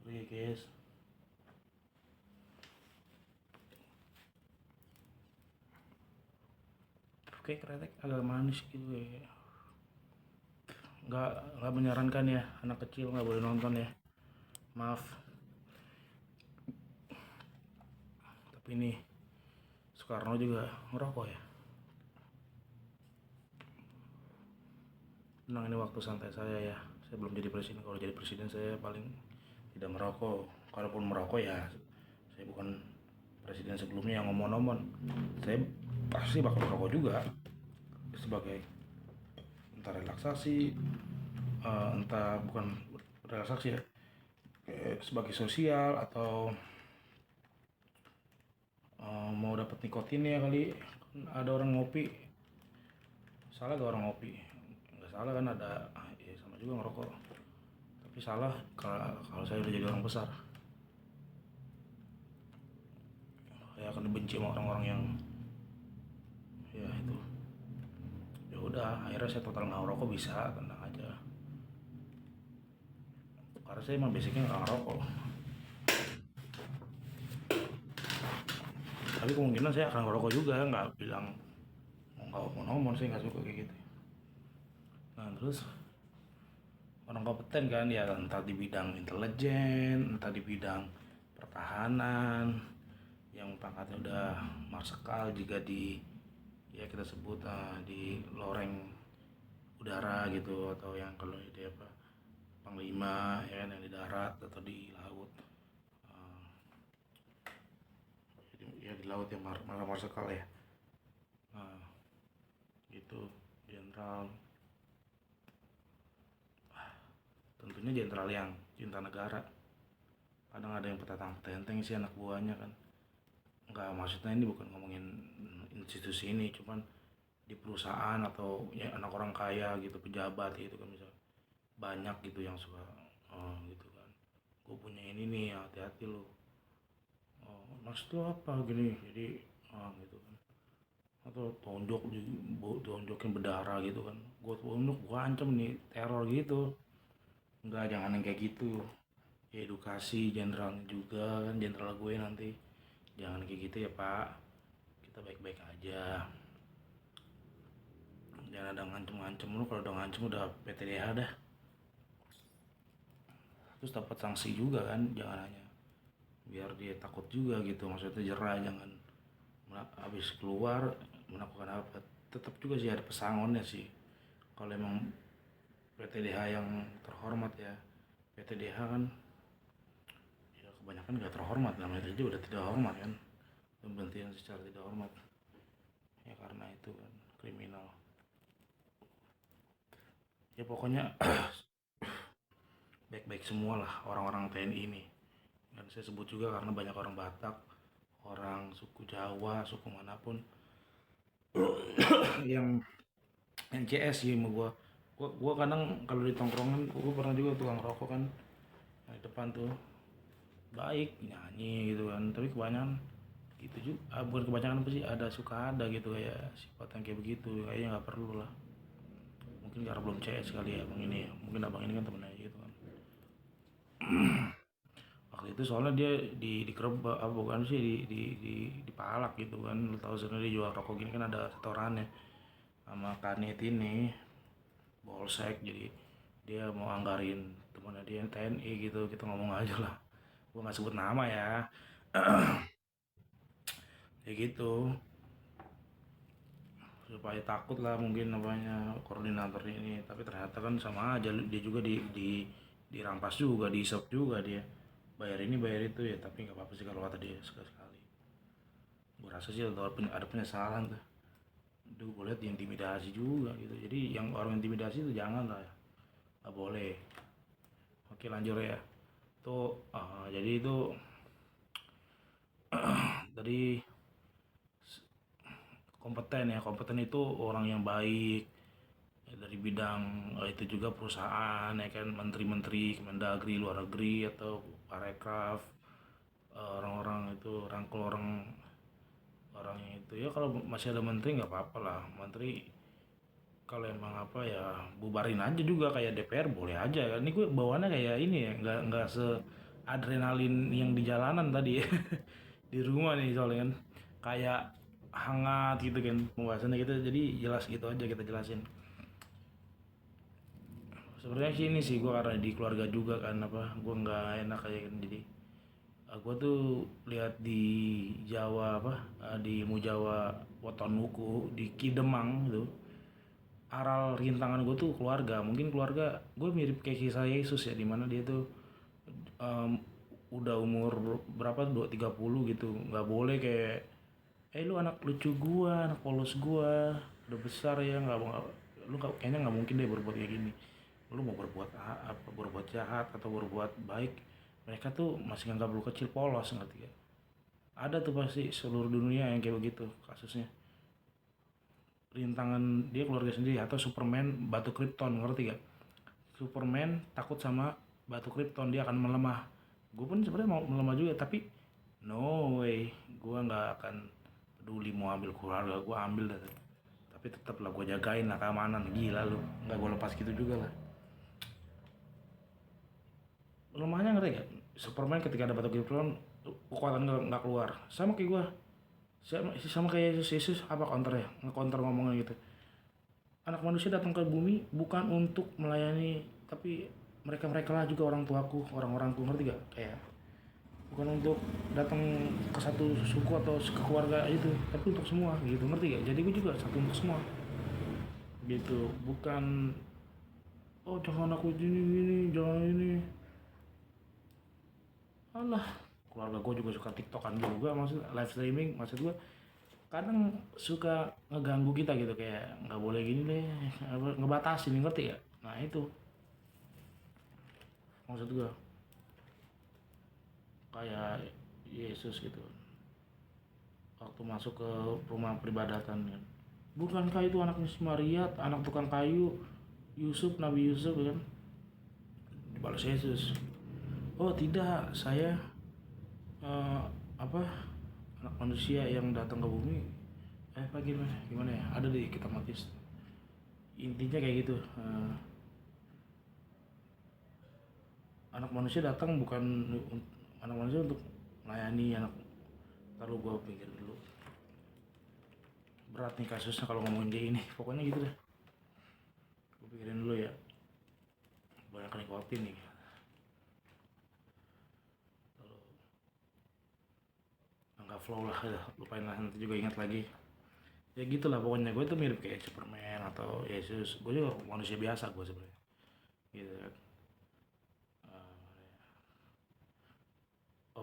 Sorry guys. Oke, kretek agak manis gitu ya. Nggak menyarankan ya, anak kecil nggak boleh nonton ya, maaf. Tapi ini Soekarno juga ngerokok ya. Tenang, ini waktu santai saya ya, saya belum jadi presiden. Kalau jadi presiden saya paling tidak merokok. Kalaupun merokok ya saya bukan presiden sebelumnya yang ngomong-ngomong. Saya pasti bakal merokok juga sebagai entah relaksasi, entah bukan relaksasi ya, sebagai sosial, atau mau dapat nikotinnya kali. Ada orang ngopi, salah gak orang ngopi? Nggak salah kan, ada ya, sama juga ngerokok. Tapi salah kalau saya udah jadi orang besar, saya akan dibenci sama orang-orang yang ya itu. Ya udah, akhirnya saya total nggak ngerokok, bisa, tenang aja. Karena saya emang basicnya nggak ngerokok. Tapi kemungkinan saya akan ngerokok juga, nggak bilang nggak mau ngomong, saya nggak suka kayak gitu. Nah terus orang kompeten kan ya, entah di bidang intelijen, entah di bidang pertahanan, yang pangkatnya udah marsekal, juga di ya kita sebut di loreng udara gitu, atau yang kalau di apa panglima ya kan, yang di darat atau di laut. Ya di laut ya, marsekal ya. Nah, gitu, jenderal. Tentunya jenderal yang cinta negara. Kadang ada yang petenteng sih anak buahnya kan. Enggak, maksudnya ini bukan ngomongin institusi ini, cuman di perusahaan atau ya anak orang kaya gitu, pejabat gitu kan, misal banyak gitu yang suka gitu kan, gue punya ini nih, hati-hati lo. Maksud tuh apa gini, jadi gitu kan. Atau tonjokin berdarah gitu kan, gue tunjuk, gue ancam nih, teror gitu. Enggak, jangan yang kayak gitu ya. Edukasi jenderal juga kan, jenderal gue nanti jangan kayak gitu ya pak, kita baik-baik aja. Jangan ada ngancem-ngancem lu, kalau udah ngancem udah PTDH dah. Terus dapat sanksi juga kan, jangan hanya biar dia takut juga gitu, maksudnya jerah, jangan habis keluar melakukan apa. Tetap juga sih ada pesangonnya sih, kalau emang PTDH yang terhormat ya. PTDH kan kebanyakan gak terhormat, namanya aja udah tidak hormat kan, pemberhentian secara tidak hormat ya karena itu kan kriminal ya pokoknya. Baik-baik semua lah orang-orang TNI ini, dan saya sebut juga karena banyak orang Batak, orang suku Jawa, suku manapun yang NCS sih sama gua kadang kalau di tongkrongan gua pernah juga tukang rokok kan di depan tuh baik nyanyi gitu kan, tapi kebanyakan gitu juga, bukan kebanyakan apa sih, ada suka ada gitu kayak sifat yang kayak begitu, kayaknya nggak perlu lah, mungkin karena belum CS kali ya abang ini ya, mungkin abang ini kan temennya gitu kan. Waktu itu soalnya dia dikerebak apa bukan sih, dipalak gitu kan, lu tahu sendiri dia jual rokok gini kan ada setorannya sama Kanit ini Bolsek, jadi dia mau anggarin temannya dia yang TNI gitu, kita ngomong aja lah, gua nggak sebut nama ya. Kayak gitu supaya takut lah mungkin namanya koordinator ini, tapi ternyata kan sama aja, dia juga dirampas juga, diisop juga dia, bayar ini bayar itu ya, tapi nggak apa-apa sih kalau kata dia sekali-sekali. Gue rasa sih ada penyesalan tuh. Duh, gue lihat diintimidasi juga gitu, jadi yang orang intimidasi itu jangan lah ya, nggak boleh. Oke lanjut ya, tuh jadi itu dari kompeten itu orang yang baik ya, dari bidang itu juga perusahaan ya kan, menteri-menteri Kemendagri, luar negeri atau Parekraf, orang-orang itu rangkul orangnya itu ya, kalau masih ada menteri nggak apa-apa lah, menteri kalau emang apa ya bubarin aja juga, kayak DPR boleh aja kan, ini gue bawaannya kayak ini ya, nggak se adrenalin yang di jalanan tadi ya. Di rumah nih soalnya kan kayak hangat gitu kan pembahasannya kita, jadi jelas gitu aja kita jelasin. Sebenarnya sih ini sih gue karena di keluarga juga kan, apa gue nggak enak kayak kan, jadi gue tuh lihat di Jawa apa, di Mujawa Wotonbuku di Kidemang gitu, aral rintangan gue tuh keluarga, mungkin keluarga gue mirip kayak kisah Yesus ya, dimana dia tuh em, udah umur berapa, 30 gitu, nggak boleh kayak lu anak lucu gua, anak polos gua, udah besar ya, lu kayaknya nggak mungkin deh berbuat kayak gini, lu mau berbuat apa, berbuat jahat atau berbuat baik, mereka tuh masih nganggap lu kecil polos, ngerti gak? Ada tuh pasti seluruh dunia yang kayak begitu kasusnya, rintangan dia keluarga sendiri, atau Superman batu Krypton, ngerti gak? Superman takut sama batu Krypton, dia akan melemah. Gue pun sebenarnya mau melemah juga, tapi no way, gue nggak akan peduli mau ambil keluarga gue, ambil dah, tapi tetap lah gue jagain lah keamanan, gila lu, nggak gue lepas gitu juga lah. Lemahnya ngerti gak? Superman ketika ada batu Krypton kekuatan nggak keluar, sama kayak gue, sama kayak Yesus apa counternya, nge-counter ngomongnya gitu, anak manusia datang ke bumi bukan untuk melayani, tapi mereka lah juga orang tuaku, orang-orangku, ngerti gak? Kayak bukan untuk datang ke satu suku atau ke keluarga itu, tapi untuk semua gitu, ngerti gak? Jadi gue juga satu untuk semua gitu, bukan oh jangan aku gini jangan ini, alah, keluarga gue juga suka tiktokan juga, maksud live streaming, maksud gue kadang suka ngeganggu kita gitu, kayak nggak boleh gini deh, ngebatasin, ngerti ya, nah itu maksud gue, kayak Yesus gitu waktu masuk ke rumah peribadatan kan, bukankah itu anaknya si Maria, anak tukang kayu, Yusuf, Nabi Yusuf kan, dibalas Yesus, oh tidak, saya eh, apa, anak manusia yang datang ke bumi, gimana ya, ada di kitab Matius, intinya kayak gitu, anak manusia datang bukan, anak manusia untuk melayani anak, lalu gue pikir dulu, berat nih kasusnya kalau ngomongin dia ini, pokoknya gitu deh, gue pikirin dulu ya, banyak nikotin nih, nggak flow lah ya, lupain lah, nanti juga ingat lagi ya gitulah, pokoknya gue tuh mirip kayak Superman atau Yesus, gue juga manusia biasa gue sebenarnya gitu kan.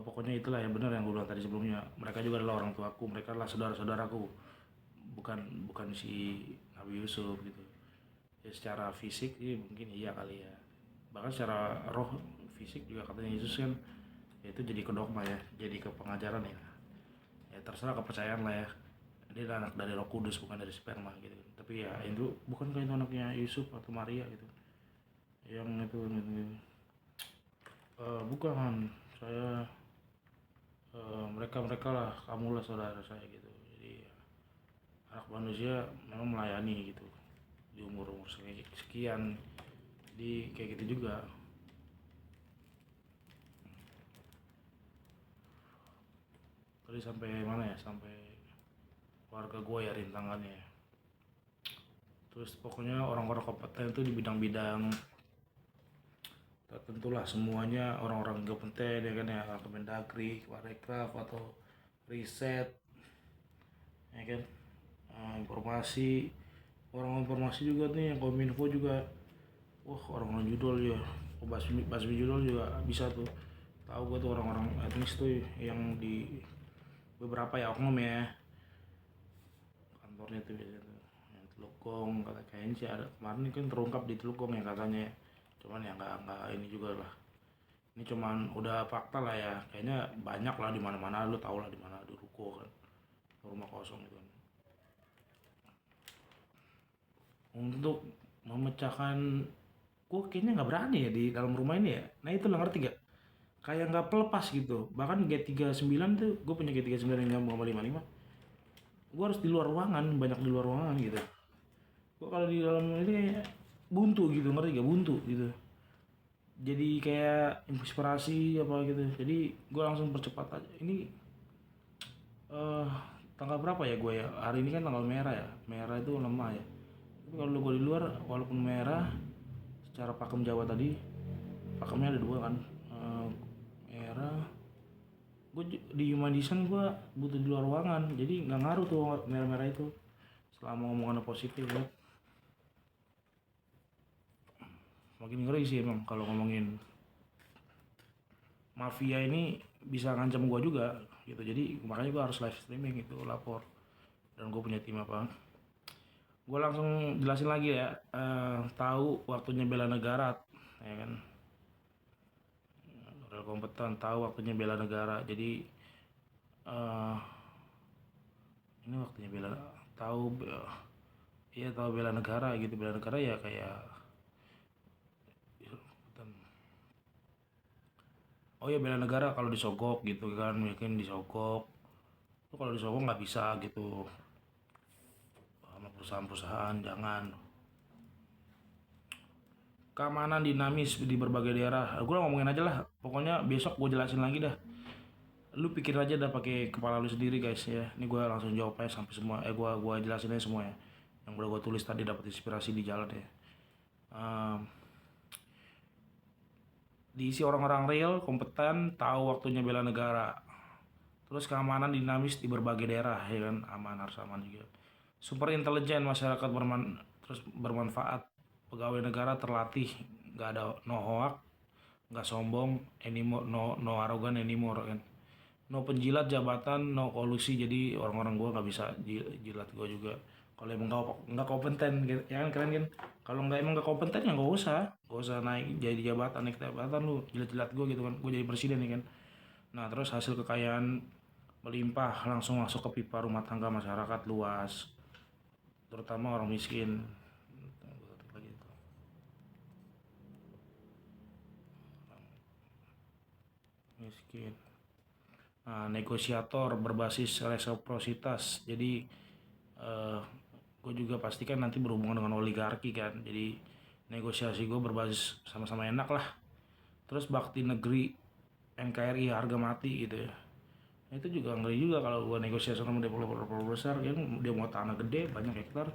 pokoknya itulah yang benar yang gue bilang tadi sebelumnya, mereka juga adalah orang tuaku, mereka adalah saudara-saudaraku, bukan bukan si Nabi Yusuf gitu. Ya secara fisik sih mungkin iya kali ya, bahkan secara roh fisik juga katanya Yesus kan, ya itu jadi ke dogma ya, jadi ke pengajaran ya, ya terserah kepercayaan lah ya, dia adalah anak dari Roh Kudus bukan dari sperma gitu kan. Tapi ya itu bukan kayak itu anaknya Yusuf atau Maria gitu, yang itu gitu. Bukan saya, mereka mereka lah, kamu lah saudara saya gitu. Jadi anak manusia memang melayani gitu di umur umur sekian, di kayak gitu juga. Tadi sampai mana ya, sampai keluarga gue ya rintangannya ya. Terus pokoknya orang-orang kompeten itu di bidang-bidang tertentu lah, semuanya orang-orang kompeten ya kan ya, Kemendagri, Parekraf atau riset ya kan. Informasi, orang informasi juga nih, yang Kominfo juga, wah orang-orang judul ya, Basmi Basmi judul juga bisa tuh, tahu gue tuh orang-orang etnis tuh yang di beberapa ya oknum ya, kantornya tuh biasanya tuh yang Teluk Gong, kayaknya sih ada kemarin kan terungkap di Teluk Gong ya katanya, cuman ya nggak ini juga lah, ini cuman udah fakta lah ya, kayaknya banyak lah di mana-mana, lu tau lah di mana di ruko kan, rumah kosong gitu kan. Untuk memecahkan, gue kayaknya nggak berani ya di dalam rumah ini ya, nah itu lah, ngerti gak, kayak nggak pelepas gitu. Bahkan G39 tuh, gue punya G39 yang nyambung sama 55, gue harus di luar ruangan, banyak di luar ruangan gitu. Gue kalau di dalam ini kayak buntu gitu, ngerti gak, buntu gitu, jadi kayak inspirasi apa gitu. Jadi gue langsung percepat aja ini. eh Tanggal berapa ya gue ya, hari ini kan tanggal merah ya, merah itu lemah ya. Tapi kalau gue di luar walaupun merah, secara pakem Jawa tadi, pakemnya ada dua kan, merah, gue di human design gue butuh di luar ruangan, jadi nggak ngaruh tuh merah-merah itu selama ngomongannya positif ya. Makin ngeri sih emang kalau ngomongin mafia ini, bisa ngancam gue juga gitu. Jadi makanya gue harus live streaming itu, lapor, dan gue punya tim apa. Gue langsung jelasin lagi ya, tahu waktunya bela negara ya kan, real kompeten, tahu waktunya bela negara. Jadi eh ini waktunya bela, tahu, iya tahu bela negara gitu. Bela negara ya kayak, oh ya bela negara kalau disogok gitu kan, mungkin disogok. Itu kalau disogok nggak bisa gitu sama perusahaan-perusahaan, jangan. Keamanan dinamis di berbagai daerah, gue ngomongin aja lah, pokoknya besok gue jelasin lagi dah. Lu pikir aja dah pakai kepala lu sendiri guys ya. Ini gue langsung jawab aja sampai semua, gue jelasin aja semua ya, yang udah gue tulis tadi, dapat inspirasi di jalan ya. Diisi orang-orang real, kompeten, tahu waktunya bela negara. Terus keamanan dinamis di berbagai daerah ya kan, aman, harus aman juga. Super intelijen, masyarakat terus bermanfaat, pegawai negara terlatih, nggak ada no hoax, nggak sombong anymore, no arogan anymore kan, no penjilat jabatan, no kolusi. Jadi orang-orang gue nggak bisa jilat gue juga kalau emang nggak kompeten gitu. Ya kan, keren kan. Kalau nggak emang nggak kompeten ya nggak usah naik jadi jabatan, naik jabatan lu jilat-jilat gue gitu kan, gue jadi presiden ya kan. Nah terus hasil kekayaan melimpah langsung masuk ke pipa rumah tangga masyarakat luas, terutama orang miskin. Miskin. Nah, negosiator berbasis resiprositas. Jadi gue juga pastikan nanti berhubungan dengan oligarki kan. Jadi negosiasi gue berbasis sama-sama enak lah. Terus bakti negeri, NKRI harga mati gitu ya. Nah, itu juga ngeri juga kalau gue negosiasi sama developer besar kan, dia mau tanah gede banyak hektar,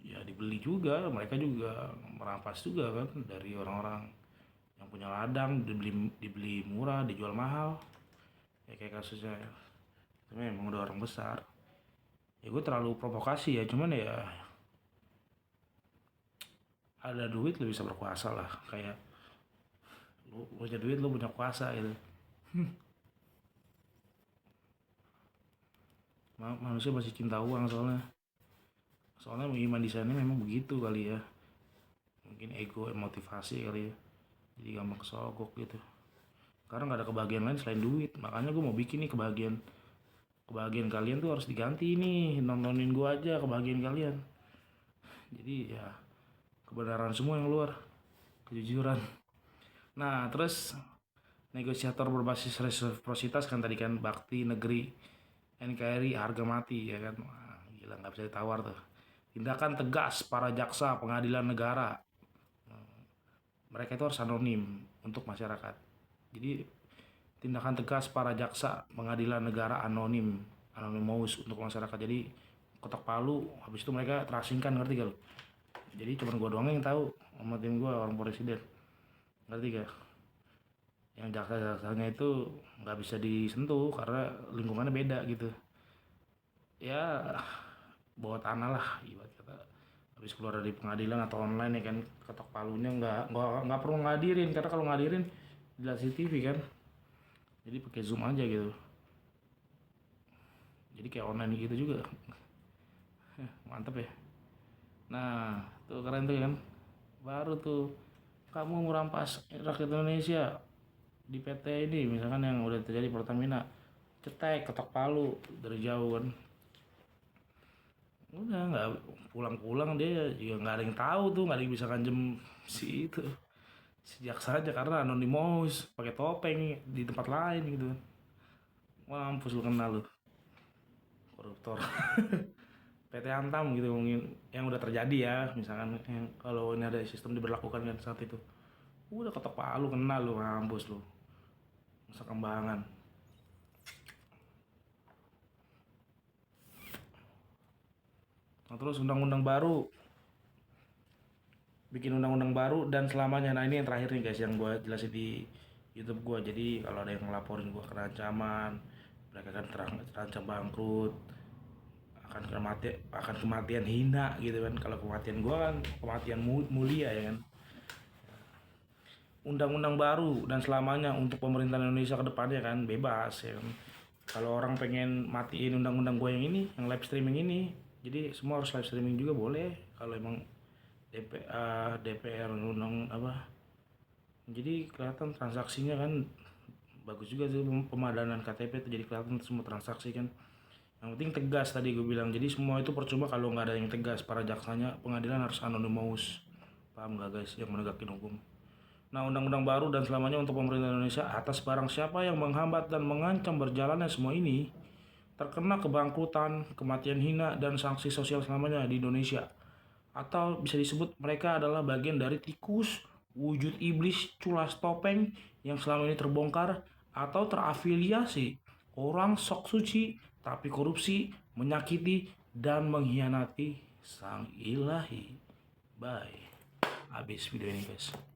ya dibeli juga, mereka juga merampas juga kan dari orang-orang yang punya ladang, dibeli murah, dijual mahal, ya kayak kasusnya ya. Itu memang udah orang besar. Ya gue terlalu provokasi ya, cuman ya ada duit lu bisa berkuasa lah, kayak lu punya duit lu punya kuasa gitu. Manusia masih cinta uang soalnya iman di sana memang begitu kali ya, mungkin ego motivasi kali ya, jadi gampang kesogok gitu karena nggak ada kebahagiaan lain selain duit. Makanya gue mau bikin nih kebahagiaan kalian tuh harus diganti nih, nontonin gue aja kebahagiaan kalian. Jadi ya kebenaran semua yang keluar, kejujuran. Nah terus negosiator berbasis resiprositas kan tadi kan, bakti negeri, NKRI, harga mati ya kan. Wah, gila nggak bisa ditawar tuh. Tindakan tegas para jaksa pengadilan negara, mereka itu harus anonim untuk masyarakat. Jadi tindakan tegas para jaksa pengadilan negara anonymous untuk masyarakat. Jadi kotak palu, habis itu mereka terasingkan, ngerti gak lu? Jadi cuma gua doang yang tahu sama tim gua, orang presiden, ngerti gak? Yang jaksa-jaksanya itu nggak bisa disentuh karena lingkungannya beda gitu ya, bawa tanah lah ibarat kata. Habis keluar dari pengadilan atau online ya kan, ketok palunya nggak perlu ngadirin, karena kalau ngadirin jelas CCTV kan, jadi pakai zoom aja gitu, jadi kayak online gitu juga. Mantep ya. Nah tuh keren tuh kan, baru tuh kamu merampas rakyat Indonesia di PT ini misalkan yang udah terjadi Pertamina, cetek ketok palu dari jauh kan, udah nggak pulang-pulang, dia juga nggak ada yang tahu tuh, nggak ada yang bisa kanjem si itu sejak saja karena anonymous pakai topeng di tempat lain gitu kan. Mampus lu, kenal lu koruptor. PT Antam gitu mungkin yang udah terjadi ya, misalkan yang kalau ini ada sistem diberlakukan kan saat itu, udah ketok palu kenal lu, mampus lu, masa kembangan. Nah, terus undang-undang baru, bikin undang-undang baru dan selamanya. Nah ini yang terakhir nih guys, yang gue jelasin di YouTube gue. Jadi kalau ada yang ngelaporin gue kena ancaman, mereka kan terancam bangkrut, akan kematian hina gitu kan. Kalau kematian gue kan kematian mulia ya kan. Undang-undang baru dan selamanya untuk pemerintahan Indonesia ke depannya kan, bebas ya kan. Kalau orang pengen matiin undang-undang gue yang ini, yang live streaming ini, jadi semua harus live streaming juga boleh kalau emang DPR undang apa. Jadi kelihatan transaksinya kan bagus juga sih, pemadanan KTP itu jadi kelihatan semua transaksi kan. Yang penting tegas tadi gue bilang, jadi semua itu percuma kalau nggak ada yang tegas. Para jaksanya pengadilan harus anonymous, paham nggak guys, yang menegakkan hukum. Nah undang-undang baru dan selamanya untuk pemerintah Indonesia, atas barang siapa yang menghambat dan mengancam berjalannya semua ini terkena kebangkrutan, kematian hina, dan sanksi sosial selamanya di Indonesia. Atau bisa disebut mereka adalah bagian dari tikus, wujud iblis culas topeng yang selama ini terbongkar, atau terafiliasi orang sok suci tapi korupsi, menyakiti, dan mengkhianati sang ilahi. Bye. Habis video ini guys.